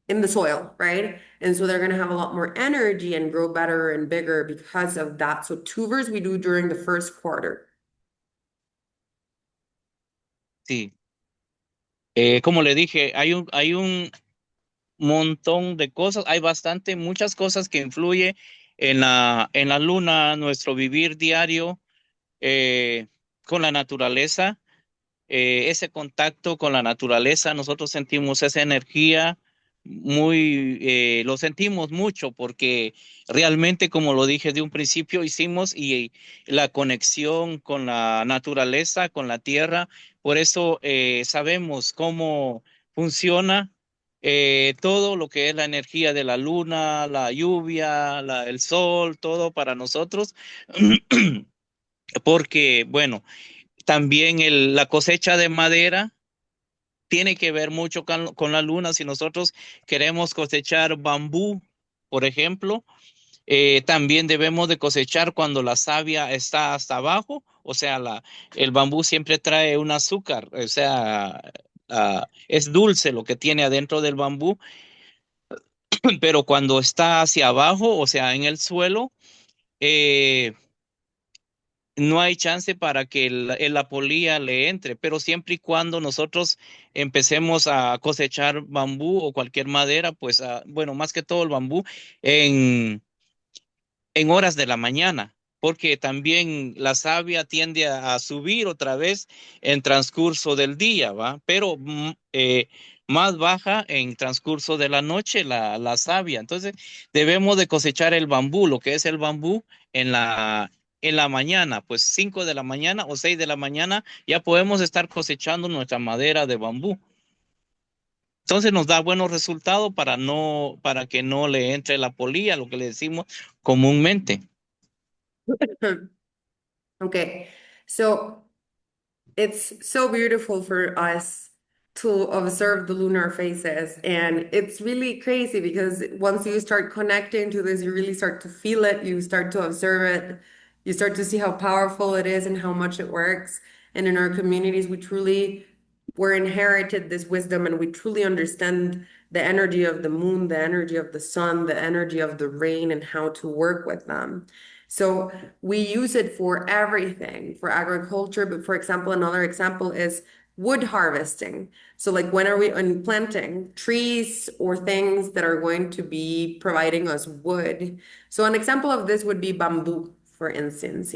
in the soil, right? And so they're going to have a lot more energy and grow better and bigger because of that. So tubers we do during the first quarter. Sí. Como le dije, hay un montón de cosas, hay muchas cosas que influyen en la luna, nuestro vivir diario eh, con la naturaleza. Ese contacto con la naturaleza, nosotros sentimos esa energía lo sentimos mucho porque realmente, como lo dije de un principio, hicimos la conexión con la naturaleza, con la tierra, por eso sabemos cómo funciona todo lo que es la energía de la luna, la lluvia, el sol, todo para nosotros, porque, bueno, también la cosecha de madera tiene que ver mucho con la luna. Si nosotros queremos cosechar bambú, por ejemplo, también debemos de cosechar cuando la savia está hasta abajo. O sea, el bambú siempre trae un azúcar, o sea, es dulce lo que tiene adentro del bambú, pero cuando está hacia abajo, o sea, en el suelo, eh, no hay chance para que la polilla le entre, pero siempre y cuando nosotros empecemos a cosechar bambú o cualquier madera, pues bueno, más que todo el bambú en, en horas de la mañana, porque también la savia tiende a subir otra vez en transcurso del día, ¿va? Pero más baja en transcurso de la noche la savia. Entonces, debemos de cosechar el bambú, lo que es el bambú en la mañana, pues 5 de la mañana o 6 de la mañana ya podemos estar cosechando nuestra madera de bambú. Entonces nos da buenos resultados para que no le entre la polilla, lo que le decimos comúnmente. Okay. So it's so beautiful for us to observe the lunar phases. And it's really crazy because once you start connecting to this, you really start to feel it, you start to observe it, you start to see how powerful it is and how much it works. And in our communities, we're inherited this wisdom and we truly understand the energy of the moon, the energy of the sun, the energy of the rain, and how to work with them. So we use it for everything, for agriculture. But for example, another example is wood harvesting. So like when are we on planting trees or things that are going to be providing us wood? So an example of this would be bamboo, for instance.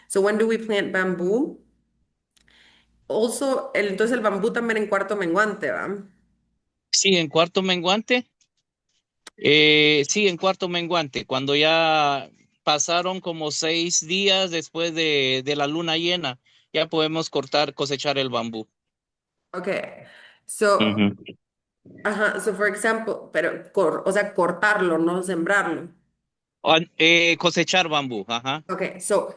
So when do we plant bamboo? Also, entonces el bambú también en cuarto menguante, ¿va? Sí, en cuarto menguante, cuando ya pasaron como 6 días después de la luna llena. Ya podemos cosechar el bambú. Okay. So, Ujú. so for example, pero, o sea, cortarlo, no sembrarlo. Cosechar bambú, ajá. Okay, so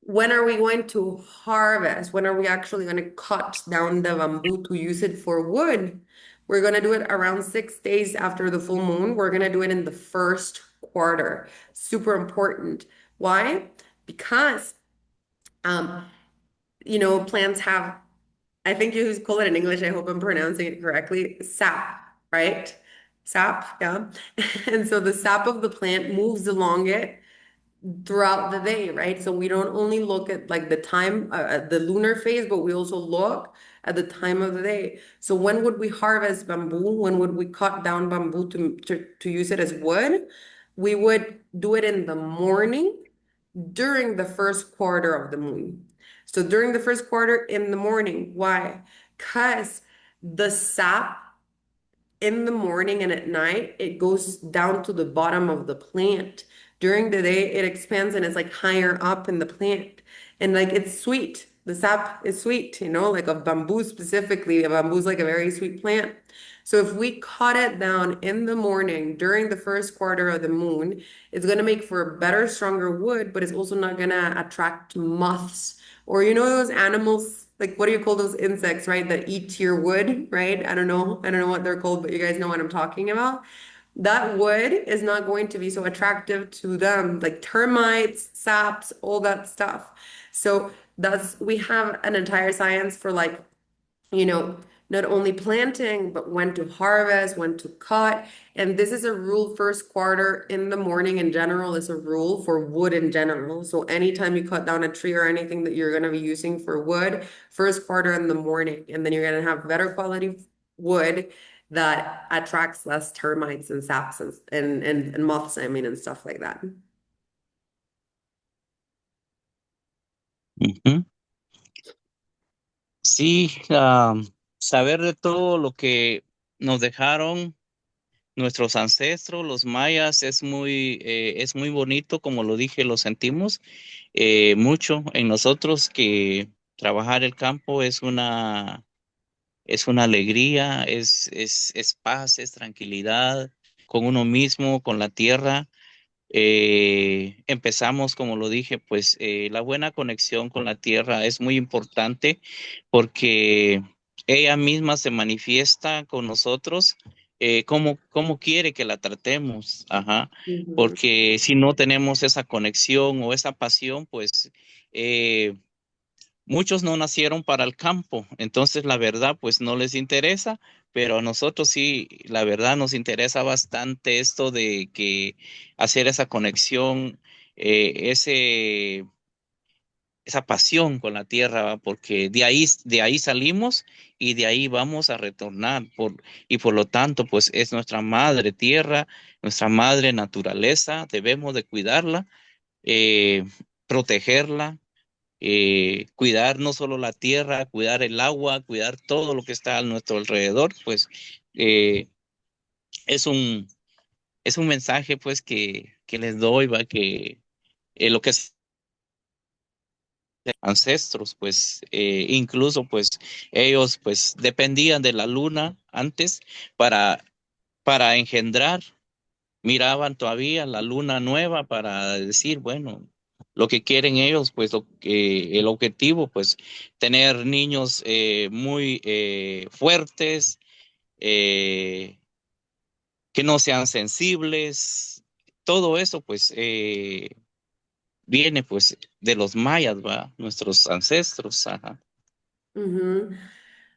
when are we going to harvest? When are we actually going to cut down the bamboo to use it for wood? We're going to do it around 6 days after the full moon. We're going to do it in the first quarter. Super important. Why? Because, um, plants have, I think you call it in English, I hope I'm pronouncing it correctly, sap, right? Sap, yeah. And so the sap of the plant moves along it throughout the day, right? So we don't only look at like the time, the lunar phase, but we also look at the time of the day. So when would we harvest bamboo? When would we cut down bamboo to use it as wood? We would do it in the morning during the first quarter of the moon. So during the first quarter in the morning. Why? Because the sap in the morning and at night, it goes down to the bottom of the plant. During the day, it expands and it's like higher up in the plant. And like it's sweet. The sap is sweet, like of bamboo specifically. A bamboo is like a very sweet plant. So if we cut it down in the morning during the first quarter of the moon, it's going to make for a better, stronger wood, but it's also not going to attract moths or those animals, like what do you call those insects, right? That eat your wood, right? I don't know. I don't know what they're called, but you guys know what I'm talking about. That wood is not going to be so attractive to them, like termites, saps, all that stuff. So we have an entire science for like you know, not only planting, but when to harvest, when to cut. And this is a rule first quarter in the morning in general is a rule for wood in general. So anytime you cut down a tree or anything that you're going to be using for wood, first quarter in the morning, and then you're going to have better quality wood that attracts less termites and saps and moths, I mean, and stuff like that. Ujú. Sí, saber de todo lo que nos dejaron nuestros ancestros, los mayas, es muy bonito, como lo dije, lo sentimos mucho en nosotros que trabajar el campo es una alegría, es paz, es tranquilidad con uno mismo, con la tierra. Empezamos, como lo dije, pues la buena conexión con la tierra es muy importante porque ella misma se manifiesta con nosotros como quiere que la tratemos, ajá, Ujú, porque si no tenemos esa conexión o esa pasión, pues eh, muchos no nacieron para el campo, entonces la verdad pues no les interesa, pero a nosotros sí, la verdad nos interesa bastante esto de que hacer esa conexión, esa pasión con la tierra, ¿va? Porque de ahí salimos y de ahí vamos a retornar y por lo tanto pues es nuestra madre tierra, nuestra madre naturaleza, debemos de cuidarla, eh, protegerla, cuidar no solo la tierra, cuidar el agua, cuidar todo lo que está a nuestro alrededor, pues eh, es es un mensaje pues que les doy, va, que lo que es ancestros, pues incluso pues ellos pues dependían de la luna antes para, para engendrar, miraban todavía la luna nueva para decir, bueno, lo que quieren ellos, pues el objetivo, pues tener niños muy fuertes, eh, que no sean sensibles, todo eso pues viene pues de los mayas, va, nuestros ancestros, ajá. mhm.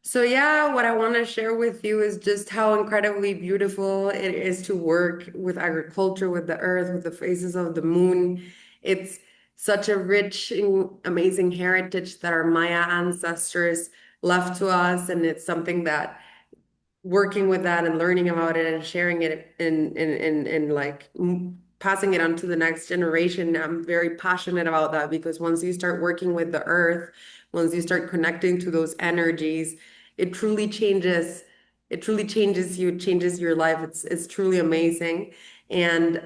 So yeah, what I want to share with you is just how incredibly beautiful it is to work with agriculture, with the earth, with the phases of the moon. It's such a rich and amazing heritage that our Maya ancestors left to us, and it's something that working with that and learning about it and sharing it and like passing it on to the next generation. I'm very passionate about that because once you start working with the earth, once you start connecting to those energies, it truly changes. It truly changes you, it changes your life. It's truly amazing. And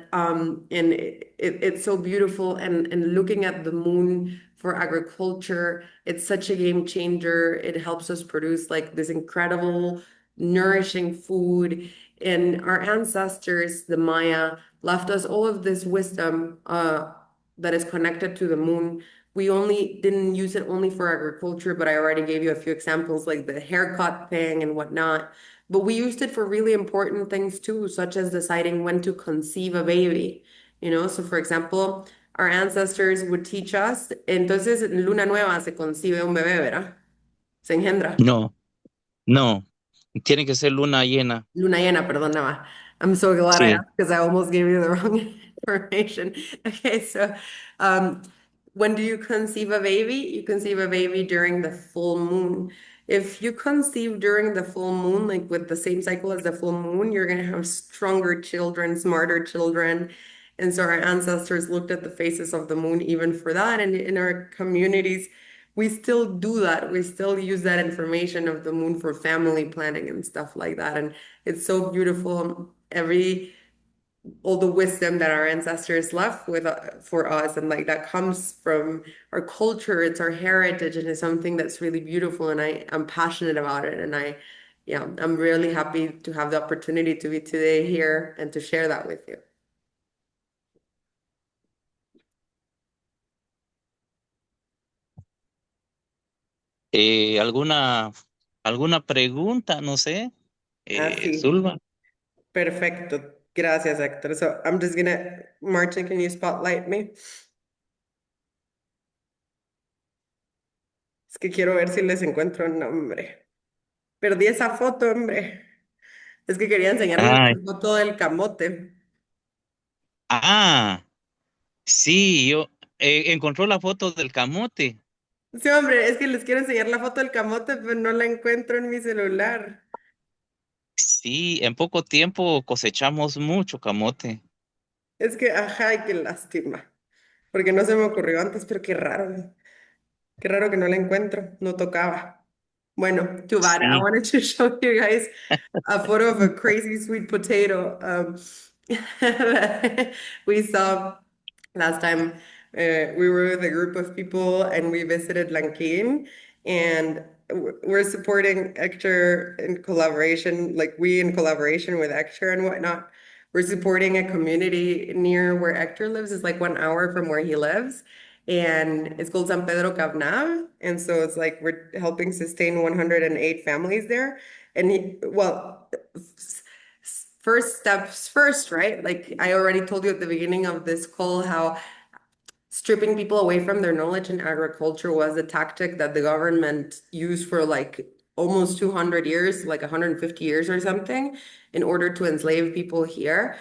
it's so beautiful. And looking at the moon for agriculture, it's such a game changer. It helps us produce like this incredible, nourishing food. And our ancestors, the Maya, left us all of this wisdom that is connected to the moon. We only didn't use it only for agriculture, but I already gave you a few examples like the haircut thing and whatnot. But we used it for really important things too, such as deciding when to conceive a baby. So for example, our ancestors would teach us, entonces en luna nueva se concibe un bebé, ¿verdad? Se engendra. No, no, tiene que ser luna llena. Luna llena, perdóname. I'm so glad I Sí. asked because I almost gave you the wrong information. Okay, so um, when do you conceive a baby? You conceive a baby during the full moon. If you conceive during the full moon, like with the same cycle as the full moon, you're going to have stronger children, smarter children. And so our ancestors looked at the phases of the moon even for that. And in our communities, we still do that. We still use that information of the moon for family planning and stuff like that. And it's so beautiful. All the wisdom that our ancestors left with for us, and like that comes from our culture. It's our heritage, and it's something that's really beautiful. And I'm passionate about it. And yeah, I'm really happy to have the opportunity to be today here and to share that with you. ¿Alguna pregunta? No sé, Así. Zulma. Perfecto. Gracias, Hector. So I'm just gonna, Martin, can you spotlight me? Es que quiero ver si les encuentro un nombre. Perdí esa foto, hombre. Es que quería enseñarles Ay, la foto del camote. ah, sí, yo encontró la foto del camote. Sí, hombre, es que les quiero enseñar la foto del camote, pero no la encuentro en mi celular. Sí, en poco tiempo cosechamos mucho camote. Es que, ajá, y qué lástima. Porque no se me ocurrió antes, pero qué raro. Qué raro que no la encuentro. No tocaba. Bueno, too bad. I Sí. wanted to show you guys a photo of a crazy sweet potato that we saw last time. We were with a group of people and we visited Lanquín, and we're supporting Ector in collaboration, like we in collaboration with Ector and whatnot. We're supporting a community near where Ector lives. It's like 1 hour from where he lives. And it's called San Pedro Cabnal. And so it's like we're helping sustain 108 families there. And well, first steps first, right? Like I already told you at the beginning of this call, how stripping people away from their knowledge in agriculture was a tactic that the government used for like almost 200 years, like 150 years or something, in order to enslave people here.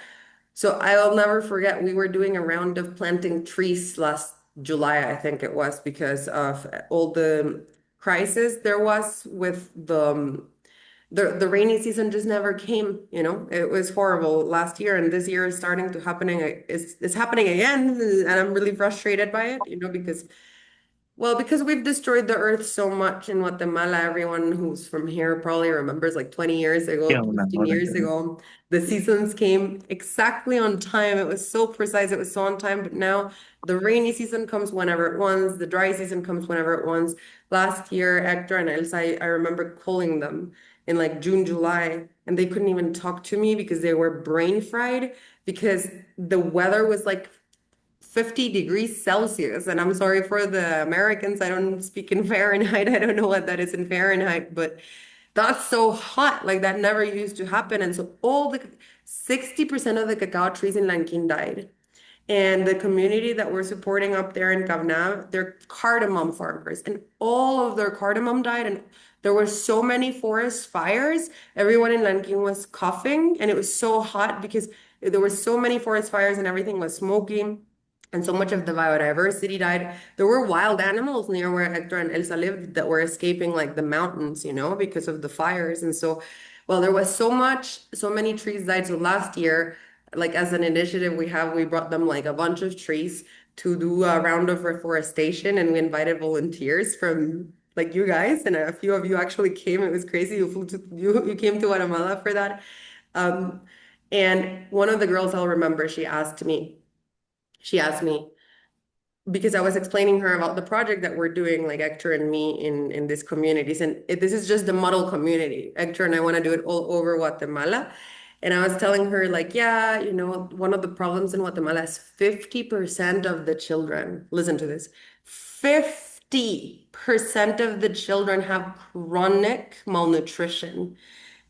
So I'll never forget, we were doing a round of planting trees last July, I think it was, because of all the crisis there was with the rainy season just never came. It was horrible last year, and this year is starting to happening. It's happening again, and I'm really frustrated by it, because we've destroyed the earth so much in Guatemala. Everyone who's from here probably remembers like 20 years Qué ago, onda, 15 ahora years entiendo. ago, the seasons came exactly on time. It was so precise, it was so on time. But now the rainy season comes whenever it wants, the dry season comes whenever it wants. Last year, Hector and Elsa, I remember calling them in like June, July, and they couldn't even talk to me because they were brain fried because the weather was like 50 degrees Celsius. And I'm sorry for the Americans. I don't speak in Fahrenheit. I don't know what that is in Fahrenheit, but that's so hot. Like that never used to happen. And so all the 60% of the cacao trees in Lanquin died. And the community that we're supporting up there in Gavna, they're cardamom farmers, and all of their cardamom died. And there were so many forest fires. Everyone in Lanquin was coughing, and it was so hot because there were so many forest fires and everything was smoking. And so much of the biodiversity died. There were wild animals near where Hector and Elsa lived that were escaping like the mountains, because of the fires. And so, well, there was so many trees died. So last year, like as an initiative we brought them like a bunch of trees to do a round of reforestation, and we invited volunteers from like you guys, and a few of you actually came. It was crazy. You came to Guatemala for that. um And one of the girls I'll remember, she asked me, because I was explaining her about the project that we're doing, like Hector and me in these communities. And this is just the model community. Hector and I want to do it all over Guatemala. And I was telling her, like, yeah, one of the problems in Guatemala is 50% of the children, listen to this, 50% of the children have chronic malnutrition.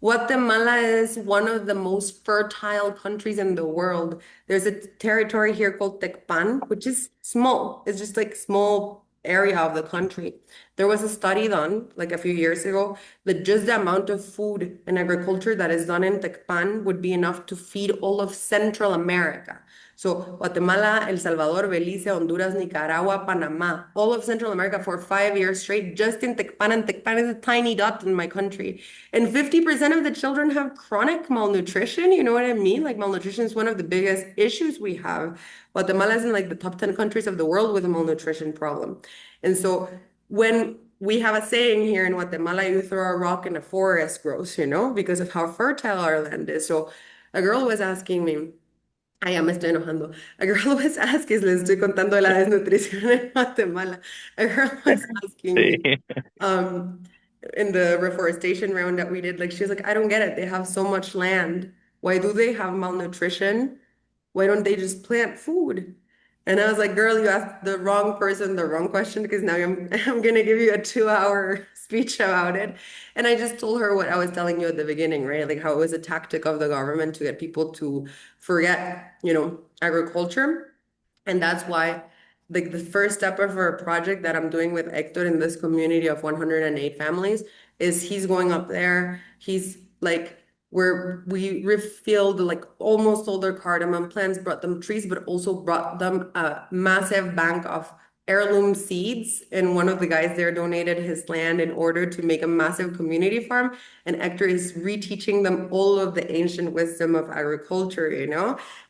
Guatemala is one of the most fertile countries in the world. There's a territory here called Tecpan, which is small. It's just like small area of the country. There was a study done like a few years ago that just the amount of food and agriculture that is done in Tecpan would be enough to feed all of Central America. So Guatemala, El Salvador, Belize, Honduras, Nicaragua, Panama, all of Central America for 5 years straight, just in Tecpan, and Tecpan is a tiny dot in my country. And 50% of the children have chronic malnutrition. You know what I mean? Like malnutrition is one of the biggest issues we have. Guatemala is in like the top 10 countries of the world with a malnutrition problem. And so when we have a saying here in Guatemala, you throw a rock and a forest grows, because of how fertile our land is. So a girl was asking me, ay, ya me estoy enojando. A girl was asking, les estoy contando de la desnutrición en Guatemala. A girl was asking Sí. me, um, in the reforestation round that we did, like, she was like, I don't get it. They have so much land. Why do they have malnutrition? Why don't they just plant food? And I was like, girl, you asked the wrong person the wrong question because now I'm gonna give you a 2 hour speech about it. And I just told her what I was telling you at the beginning, right? Like how it was a tactic of the government to get people to forget, agriculture. And that's why like the first step of our project that I'm doing with Ector in this community of 108 families is he's going up there. He's like where we refilled like almost all their cardamom plants, brought them trees, but also brought them a massive bank of heirloom seeds. And one of the guys there donated his land in order to make a massive community farm. And Hector is reteaching them all of the ancient wisdom of agriculture,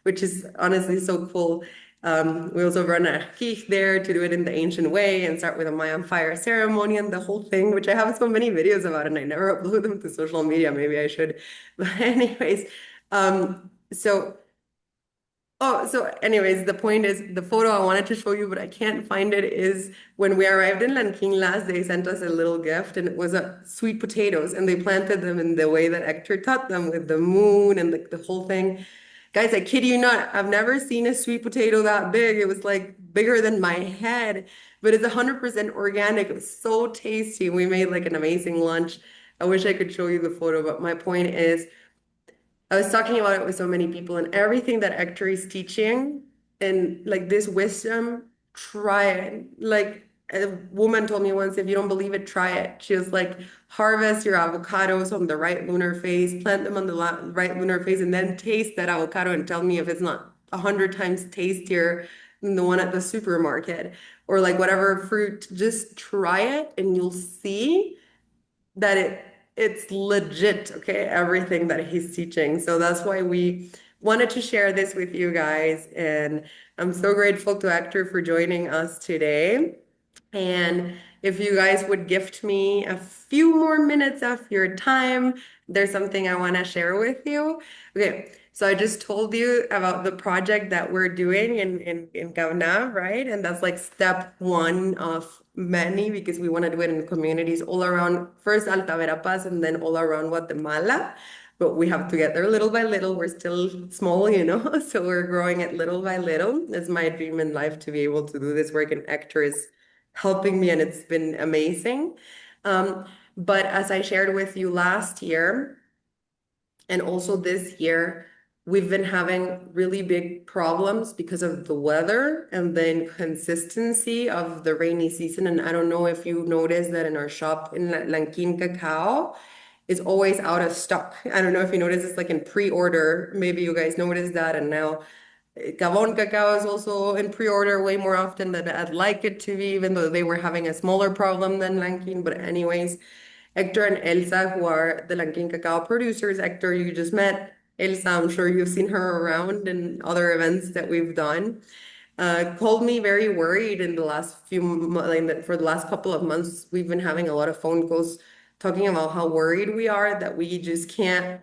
which is honestly so cool. We also run a kich there to do it in the ancient way and start with a Mayan fire ceremony and the whole thing, which I have so many videos about and I never upload them to social media. Maybe I should. But anyways, so the point is the photo I wanted to show you, but I can't find it, is when we arrived in Lanquín last, they sent us a little gift and it was sweet potatoes and they planted them in the way that Hector taught them with the moon and the whole thing. Guys, I kid you not, I've never seen a sweet potato that big. It was like bigger than my head, but it's 100% organic. It was so tasty. We made like an amazing lunch. I wish I could show you the photo, but my point is, I was talking about it with so many people and everything that Hector is teaching and like this wisdom, try it. Like a woman told me once, if you don't believe it, try it. She was like, harvest your avocados on the right lunar phase, plant them on the right lunar phase, and then taste that avocado and tell me if it's not 100 times tastier than the one at the supermarket or like whatever fruit. Just try it and you'll see that it's legit, okay, everything that he's teaching. So that's why we wanted to share this with you guys. And I'm so grateful to Hector for joining us today. And if you guys would gift me a few more minutes of your time, there's something I want to share with you. Okay, so I just told you about the project that we're doing in Gavna, right? And that's like step one of many because we want to do it in communities all around, first Alta Verapaz and then all around Guatemala. But we have to get there little by little. We're still small, so we're growing it little by little. It's my dream in life to be able to do this work, and Hector is helping me, and it's been amazing. But as I shared with you last year, and also this year, we've been having really big problems because of the weather and the inconsistency of the rainy season. And I don't know if you noticed that in our shop in Lanquín cacao is always out of stock. I don't know if you noticed it's like in pre-order. Maybe you guys noticed that. And now Gabon cacao is also in pre-order way more often than I'd like it to be, even though they were having a smaller problem than Lanquín. But anyways, Hector and Elsa, who are the Lanquín cacao producers, Hector, you just met. Elsa, I'm sure you've seen her around in other events that we've done. Called me very worried in the last like for the last couple of months. We've been having a lot of phone calls talking about how worried we are that we just can't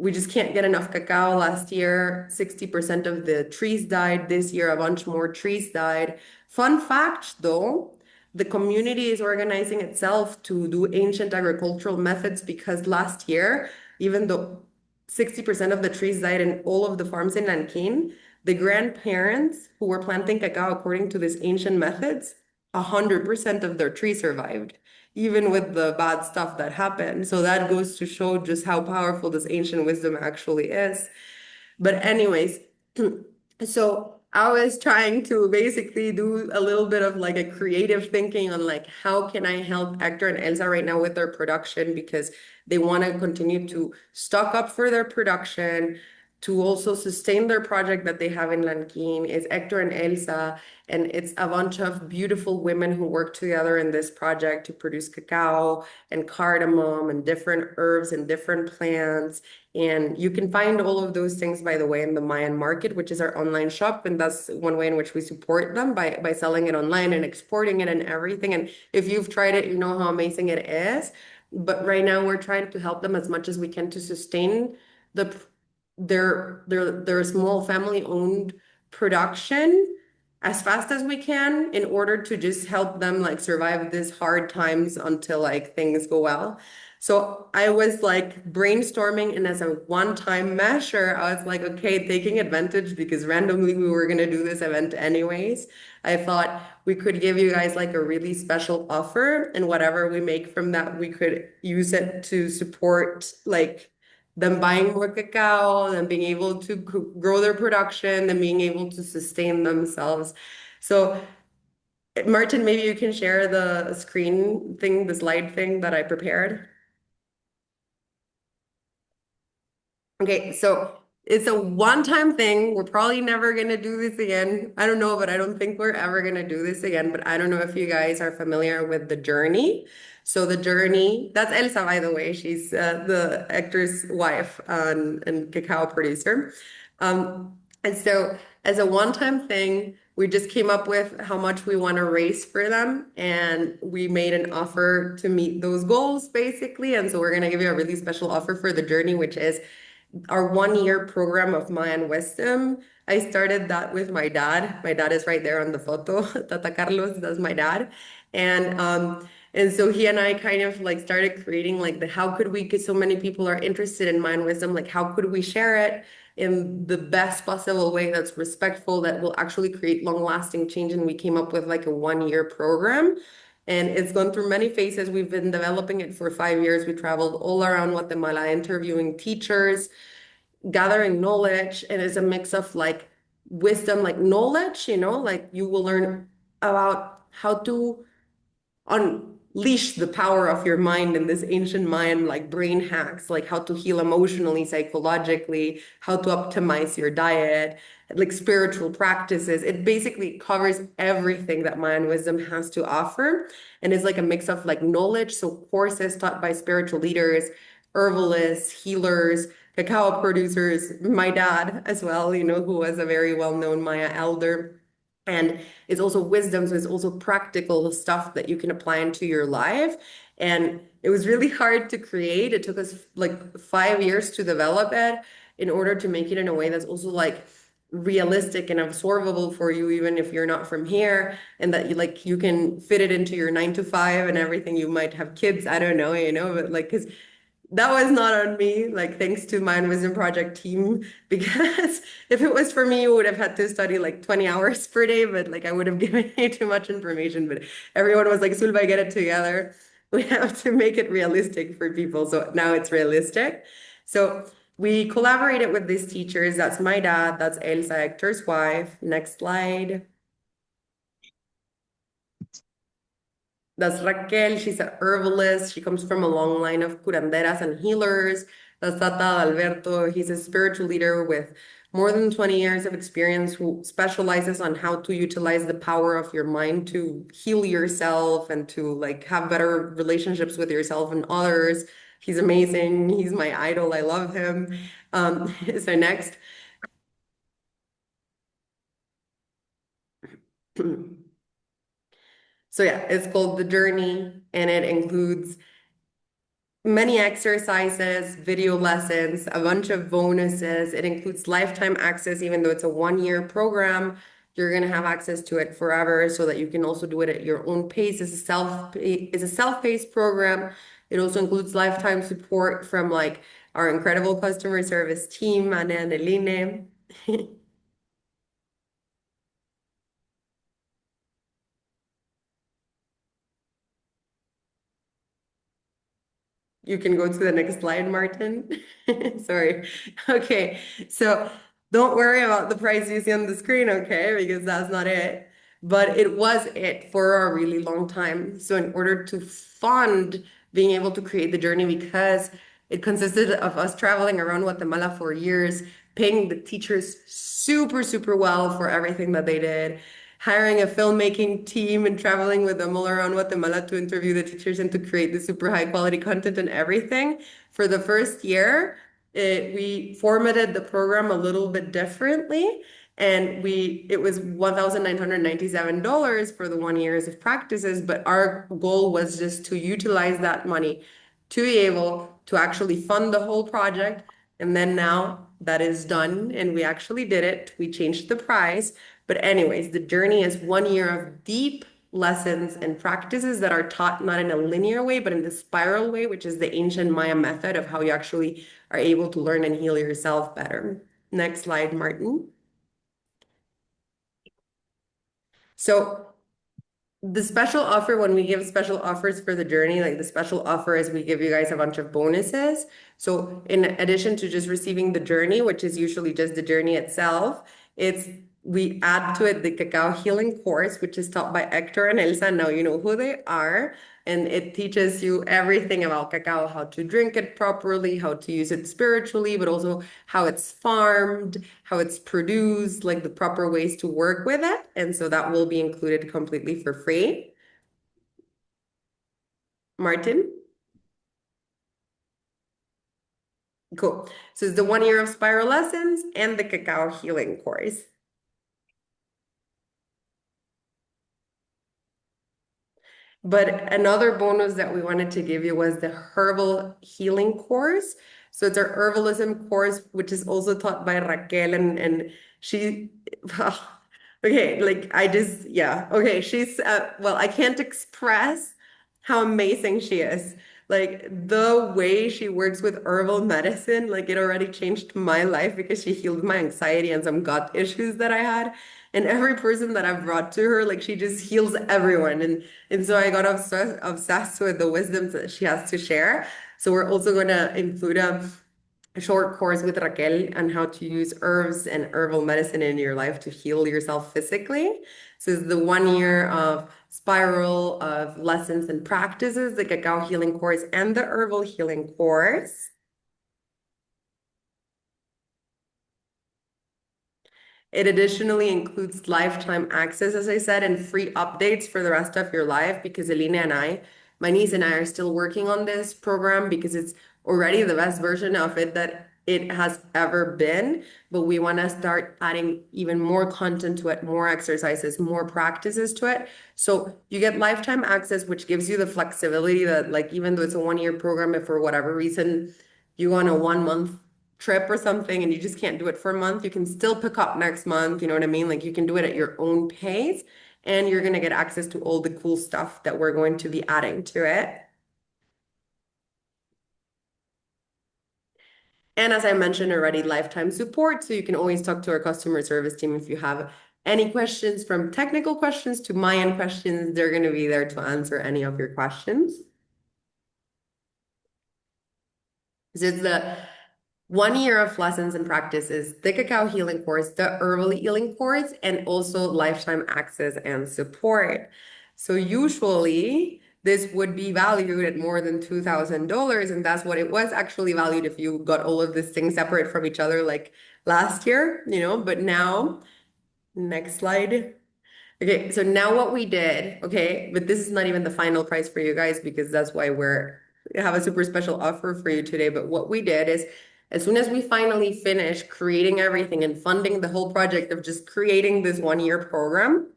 we just can't get enough cacao. Last year, 60% of the trees died. This year, a bunch more trees died. Fun fact, though, the community is organizing itself to do ancient agricultural methods because last year, even though 60% of the trees died in all of the farms in Lanquín, the grandparents who were planting cacao according to these ancient methods, 100% of their trees survived even with the bad stuff that happened. So that goes to show just how powerful this ancient wisdom actually is. But anyways, so I was trying to basically do a little bit of like a creative thinking on like how can I help Hector and Elsa right now with their production because they want to continue to stock up for their production, to also sustain their project that they have in Lanquin is Hector and Elsa, and it's a bunch of beautiful women who work together in this project to produce cacao and cardamom and different herbs and different plants. And you can find all of those things, by the way, in the Mayan market, which is our online shop. And that's one way in which we support them by selling it online and exporting it and everything. And if you've tried it, you know how amazing it is. But right now we're trying to help them as much as we can to sustain the their small family owned production as fast as we can in order to just help them like survive these hard times until like things go well. So I was like brainstorming, and as a one-time measure, I was like, okay, taking advantage because randomly we were gonna do this event anyways. I thought we could give you guys like a really special offer, and whatever we make from that, we could use it to support like them buying more cacao, them being able to grow their production, them being able to sustain themselves. So, Martin, maybe you can share the screen thing, the slide thing that I prepared. Okay, so it's a one-time thing. We're probably never gonna do this again. I don't know, but I don't think we're ever gonna do this again. But I don't know if you guys are familiar with the journey. So the journey, that's Elsa, by the way. She's the actor's wife and cacao producer. And so as a one-time thing, we just came up with how much we want to raise for them, and we made an offer to meet those goals, basically. And so we're gonna give you a really special offer for the journey, which is our 1 year program of Mayan wisdom. I started that with my dad. My dad is right there on the photo. Tata Carlos, that's my dad. And so he and I kind of like started creating like the how could we, because so many people are interested in Mayan wisdom, like how could we share it in the best possible way that's respectful, that will actually create long-lasting change. And we came up with like a 1 year program. And it's gone through many phases. We've been developing it for 5 years. We traveled all around Guatemala interviewing teachers, gathering knowledge, and it's a mix of like wisdom, like knowledge, like you will learn about how to unleash the power of your mind in this ancient Mayan like brain hacks, like how to heal emotionally, psychologically, how to optimize your diet, like spiritual practices. It basically covers everything that Mayan wisdom has to offer. And it's like a mix of like knowledge, so courses taught by spiritual leaders, herbalists, healers, cacao producers, my dad as well, who was a very well-known Maya elder. And it's also wisdom, so it's also practical stuff that you can apply into your life. And it was really hard to create. It took us like 5 years to develop it in order to make it in a way that's also like realistic and absorbable for you, even if you're not from here, and that you can fit it into your 9 to 5 and everything. You might have kids, I don't know, but like because that was not on me, like thanks to Mind Wisdom Project team, because if it was for me, you would have had to study like 20 hours per day, but like I would have given you too much information. But everyone was like, Sulva, get it together. We have to make it realistic for people. So now it's realistic. So we collaborated with these teachers. That's my dad, that's Elsa, Hector's wife. Next slide. That's Raquel. She's a herbalist. She comes from a long line of curanderas and healers. That's Tata Alberto. He's a spiritual leader with more than 20 years of experience who specializes on how to utilize the power of your mind to heal yourself and to like have better relationships with yourself and others. He's amazing. He's my idol. I love him. So next. So yeah, it's called The Journey, and it includes Many exercises, video lessons, a bunch of bonuses. It includes lifetime access, even though it's a 1 year program. You're gonna have access to it forever, so that you can also do it at your own pace. It's a self-paced program. It also includes lifetime support from like our incredible customer service team, Anne and Eline. You can go to the next slide, Martin. Sorry. Okay. So don't worry about the price you see on the screen, okay? Because that's not it. But it was it for a really long time. So in order to fund being able to create the journey, because it consisted of us traveling around Guatemala for years, paying the teachers super, super well for everything that they did, hiring a filmmaking team and traveling with them all around Guatemala to interview the teachers and to create the super high quality content and everything. For the first year, we formatted the program a little bit differently. And it was $1,997 for the 1 years of practices, but our goal was just to utilize that money to be able to actually fund the whole project. And then now that is done, and we actually did it. We changed the price. But anyways, the journey is 1 year of deep lessons and practices that are taught not in a linear way, but in the spiral way, which is the ancient Maya method of how you actually are able to learn and heal yourself better. Next slide, Martin. So the special offer, when we give special offers for the journey, like the special offer is we give you guys a bunch of bonuses. So in addition to just receiving the journey, which is usually just the journey itself, it's we add to it the cacao healing course, which is taught by Hector and Elsa. Now you know who they are. And it teaches you everything about cacao, how to drink it properly, how to use it spiritually, but also how it's farmed, how it's produced, like the proper ways to work with it. And so that will be included completely for free. Martin? Cool. So it's the 1 year of spiral lessons and the cacao healing course. But another bonus that we wanted to give you was the herbal healing course. So it's our herbalism course, which is also taught by Raquel, and she, okay, like I just, yeah, okay, she's, well, I can't express how amazing she is. Like the way she works with herbal medicine, like it already changed my life because she healed my anxiety and some gut issues that I had. And every person that I've brought to her, like she just heals everyone. And so I got obsessed with the wisdoms that she has to share. So we're also going to include a short course with Raquel on how to use herbs and herbal medicine in your life to heal yourself physically. So it's the 1 year of spiral of lessons and practices, the cacao healing course and the herbal healing course. It additionally includes lifetime access, as I said, and free updates for the rest of your life because Elena and my niece and I are still working on this program because it's already the best version of it that it has ever been. But we want to start adding even more content to it, more exercises, more practices to it. So you get lifetime access, which gives you the flexibility that, like, even though it's a 1 year program, if for whatever reason you want a 1 month trip or something and you just can't do it for a month, you can still pick up next month. You know what I mean? Like you can do it at your own pace and you're going to get access to all the cool stuff that we're going to be adding to it. And as I mentioned already, lifetime support. So you can always talk to our customer service team if you have any questions, from technical questions to Mayan questions. They're going to be there to answer any of your questions. So it's the 1 year of lessons and practices, the cacao healing course, the herbal healing course, and also lifetime access and support. So usually this would be valued at more than $2,000, and that's what it was actually valued if you got all of these things separate from each other like last year, but now, next slide. Okay, so now what we did, okay, but this is not even the final price for you guys because that's why we have a super special offer for you today. But what we did is as soon as we finally finished creating everything and funding the whole project of just creating this 1 year program,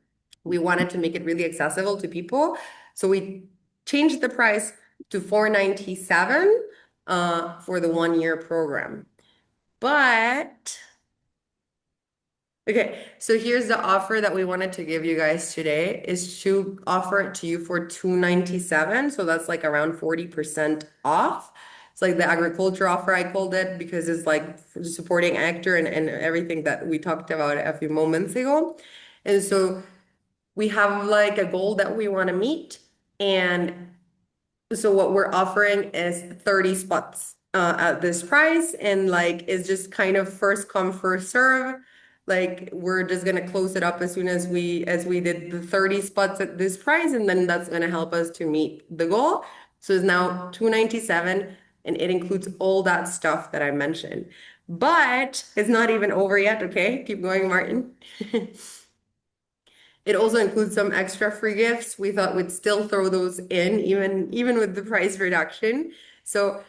we wanted to make it really accessible to people. So we changed the price to 497 for the 1 year program. But okay, so here's the offer that we wanted to give you guys today is to offer it to you for 297. So that's like around 40% off. It's like the agriculture offer I called it because it's like supporting Ector and everything that we talked about a few moments ago. And so we have like a goal that we want to meet. And so what we're offering is 30 spots at this price, and like it's just kind of first come, first serve. Like we're just gonna close it up as soon as we did the 30 spots at this price, and then that's gonna help us to meet the goal. So it's now 297, and it includes all that stuff that I mentioned. But it's not even over yet, okay? Keep going, Martin. It also includes some extra free gifts. We thought we'd still throw those in, even with the price reduction. So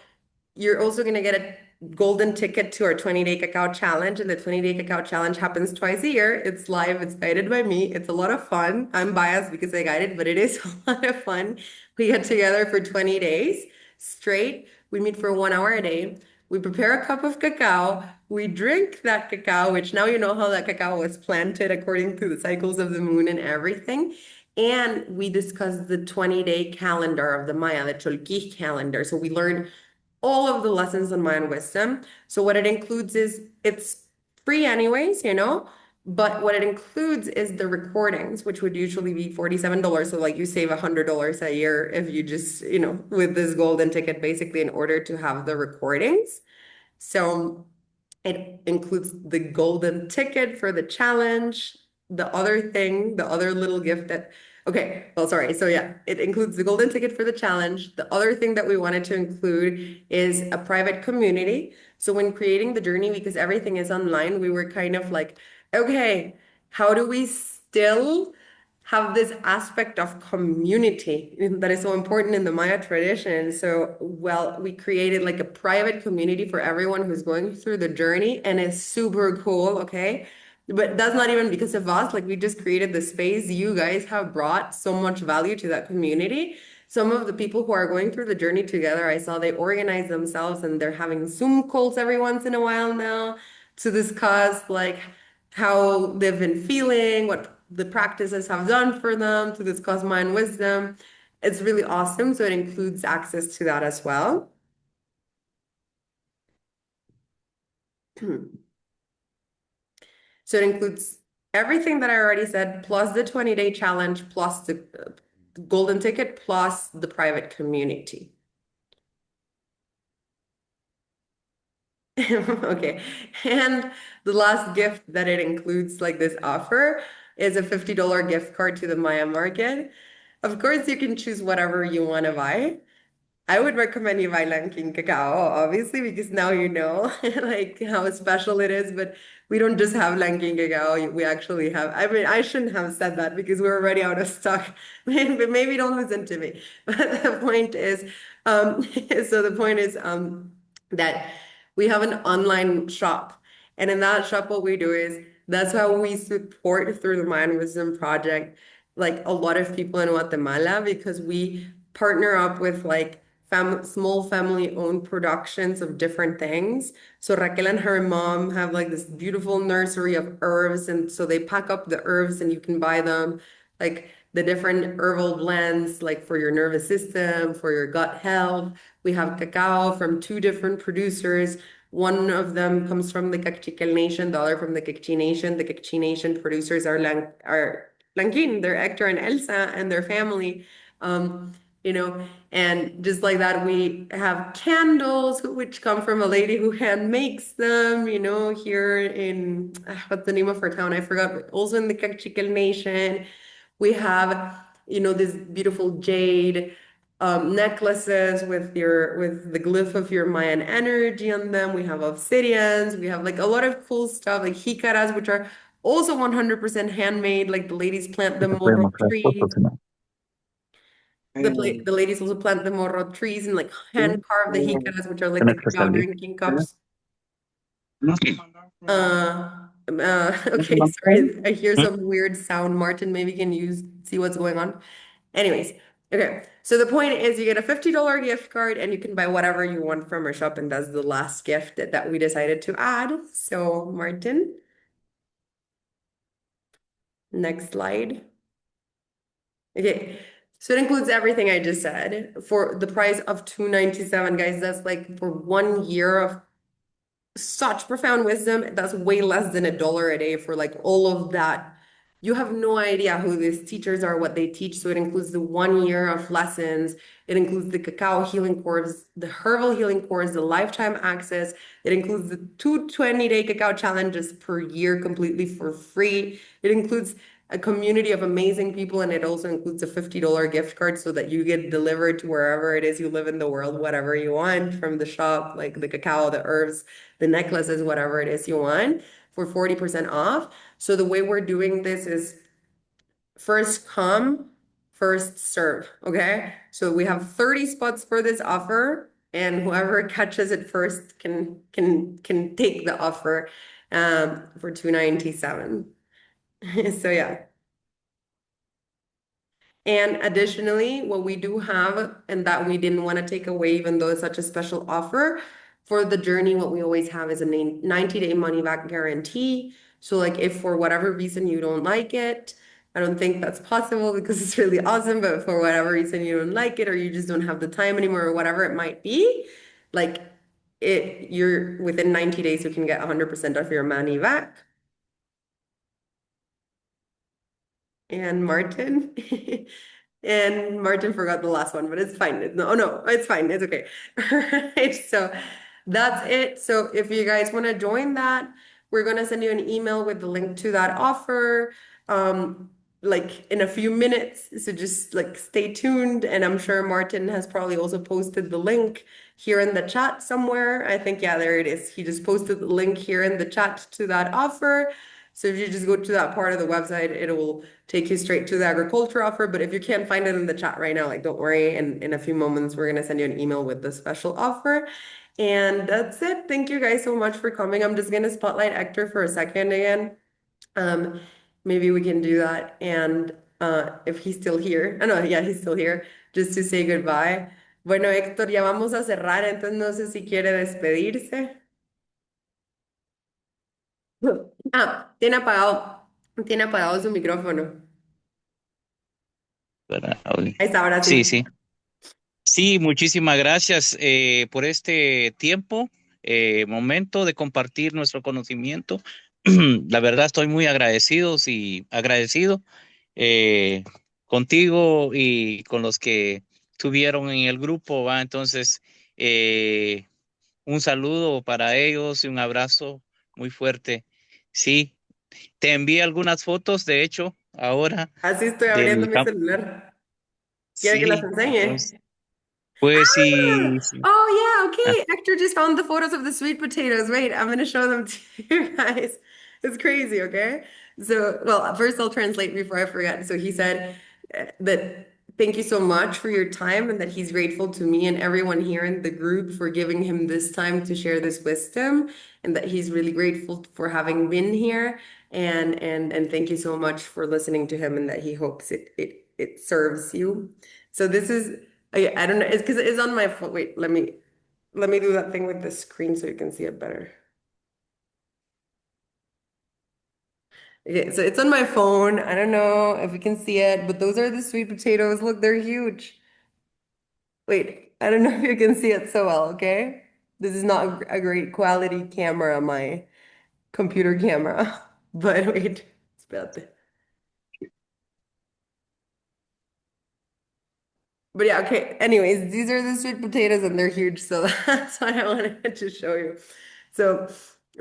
you're also going to get a golden ticket to our 20-day cacao challenge. And the 20-day cacao challenge happens twice a year. It's live, it's guided by me. It's a lot of fun. I'm biased because I guided, but it is a lot of fun. We get together for 20 days straight. We meet for 1 hour a day. We prepare a cup of cacao. We drink that cacao, which now you know how that cacao was planted according to the cycles of the moon and everything. And we discuss the 20-day calendar of the Maya, the Cholquij calendar. So we learn all of the lessons on Mayan wisdom. So what it includes is it's free anyways, but what it includes is the recordings, which would usually be $47. So like you save $100 a year if you just, with this golden ticket, basically in order to have the recordings. So it includes the golden ticket for the challenge. The other little gift that, okay, well, sorry. So yeah, it includes the golden ticket for the challenge. The other thing that we wanted to include is a private community. So when creating the journey, because everything is online, we were kind of like, okay, how do we still have this aspect of community that is so important in the Maya tradition. So, well, we created like a private community for everyone who's going through the journey, and it's super cool, okay? But that's not even because of us. Like, we just created the space. You guys have brought so much value to that community. Some of the people who are going through the journey together, I saw they organize themselves and they're having Zoom calls every once in a while now to discuss like how they've been feeling, what the practices have done for them, to discuss mind wisdom. It's really awesome. So it includes access to that as well. So it includes everything that I already said, plus the 20-day challenge, plus the golden ticket, plus the private community. Okay. And the last gift that it includes, like this offer, is a $50 gift card to the Maya Market. Of course, you can choose whatever you want to buy. I would recommend you buy Lanquín cacao, obviously, because now you know like how special it is. But we don't just have Lanquín cacao. We actually have, I mean, I shouldn't have said that because we're already out of stock. But maybe don't listen to me. But the point is, so the point is that we have an online shop. And in that shop, what we do is that's how we support through the Mind Wisdom Project, like a lot of people in Guatemala, because we partner up with like small family-owned productions of different things. So Raquel and her mom have like this beautiful nursery of herbs, and so they pack up the herbs and you can buy them, like the different herbal blends, like for your nervous system, for your gut health. We have cacao from two different producers. One of them comes from the Kaqchikel Nation, the other from the Kaqchi Nation. The Kaqchi Nation producers are Lanquín, they're Hector and Elsa and their family. Um, and just like that, we have candles, which come from a lady who hand makes them, here in, what's the name of her town? I forgot, but also in the Kaqchikel Nation. We have, this beautiful jade necklaces with the glyph of your Mayan energy on them. We have obsidians. We have like a lot of cool stuff, like jicaras, which are also 100% handmade. Like the ladies plant the Se puede morro mostrar trees. fotos, ¿no? The ladies also plant the morro trees and like hand carve the jicaras, which are like the Tienes que cacao salir. drinking cups. Okay, sorry. I hear some weird sound. Martin, maybe can you see what's going on? Anyways, Okay, so the point is you get a $50 gift card and you can buy whatever you want from our shop, and that's the last gift that we decided to add. So, Martin, next slide. Okay, so it includes everything I just said for the price of 297, guys. That's like for 1 year of such profound wisdom. That's way less than $1 a day for like all of that. You have no idea who these teachers are, what they teach. So it includes the 1 year of lessons. It includes the cacao healing course, the herbal healing course, the lifetime access. It includes the two 20-day cacao challenges per year completely for free. It includes a community of amazing people, and it also includes a $50 gift card so that you get delivered to wherever it is you live in the world, whatever you want from the shop, like the cacao, the herbs, the necklaces, whatever it is you want for 40% off. So the way we're doing this is first come, first serve. Okay. So we have 30 spots for this offer, and whoever catches it first can take the offer for 297. So yeah. And additionally, what we do have, and that we didn't want to take away, even though it's such a special offer, for the journey, what we always have is a 90-day money back guarantee. So, like, if for whatever reason you don't like it, I don't think that's possible because it's really awesome, but for whatever reason you don't like it, or you just don't have the time anymore, or whatever it might be, like, you're within 90 days, you can get 100% of your money back. And Martin. And Martin forgot the last one, but it's fine. No, oh, no, it's fine. It's okay. All right. So that's it. So if you guys want to join that, we're going to send you an email with the link to that offer, like in a few minutes. So just like stay tuned. And I'm sure Martin has probably also posted the link here in the chat somewhere. I think, yeah, there it is. He just posted the link here in the chat to that offer. So if you just go to that part of the website, it will take you straight to the agriculture offer. But if you can't find it in the chat right now, like don't worry. In a few moments, we're gonna send you an email with the special offer. And that's it. Thank you guys so much for coming. I'm just gonna spotlight Hector for a second again. Um, Maybe we can do that. And if he's still here, I know, yeah, he's still here, just to say goodbye. Bueno, Héctor, ya vamos a cerrar, entonces no sé si quiere despedirse. Ah, tiene apagado su micrófono. Ahí está, ahora Sí, sí. sí. Sí, muchísimas gracias por este tiempo, momento de compartir nuestro conocimiento. La verdad estoy muy agradecido eh, contigo y con los que estuvieron en el grupo, ¿va? Entonces, eh, un saludo para ellos y un abrazo muy fuerte. Sí, te envié algunas fotos, de hecho, ahora Así estoy abriendo del mi campo. celular. ¿Quiere que las Sí, entonces, enseñe? pues sí, sí. Oh, yeah, Ah, okay. Hector just found the photos of the sweet potatoes. Wait, I'm gonna show them to you guys. It's crazy, okay? So, well, first I'll translate before I forget. So he said that thank you so much for your time and that he's grateful to me and everyone here in the group for giving him this time to share this wisdom and that he's really grateful for having been here and thank you so much for listening to him and that he hopes it serves you. So this is I don't know. It's because it's on my phone. Wait, let me do that thing with the screen so you can see it better. Okay, so it's on my phone. I don't know if you can see it, but those are the sweet potatoes. Look, they're huge. Wait, I don't know if you can see it so well, okay? This is not a great quality camera, my computer camera. But wait, espérate. But yeah, okay. Anyways, these are the sweet potatoes and they're huge, so that's what I wanted to show you. So,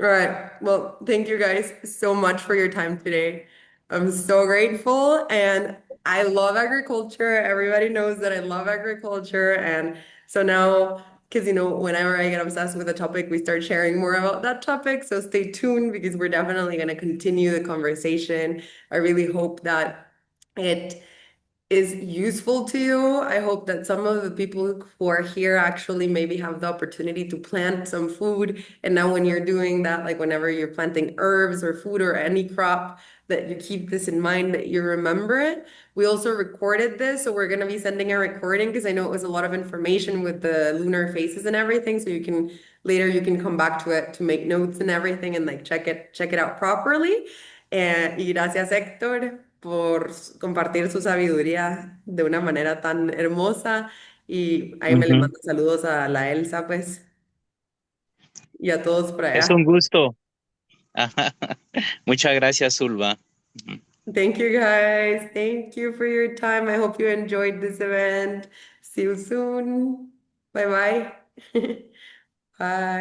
all right. Well, thank you guys so much for your time today. I'm so grateful and I love agriculture. Everybody knows that I love agriculture. And so now, because whenever I get obsessed with a topic, we start sharing more about that topic. So stay tuned because we're definitely going to continue the conversation. I really hope that it is useful to you. I hope that some of the people who are here actually maybe have the opportunity to plant some food. And now, when you're doing that, like whenever you're planting herbs or food or any crop, that you keep this in mind, that you remember it. We also recorded this, so we're going to be sending a recording because I know it was a lot of information with the lunar phases and everything. So you can later you can come back to it to make notes and everything and like check it out properly. Y gracias, Héctor, por compartir su sabiduría de una manera tan hermosa. Y ahí me le Ujú. mando saludos a la Elsa, pues, y a todos por Es allá. un gusto. Ajá. Muchas gracias, Zulma. Ujú. Thank you, guys. Thank you for your time. I hope you enjoyed this event. See you soon. Bye bye. Bye.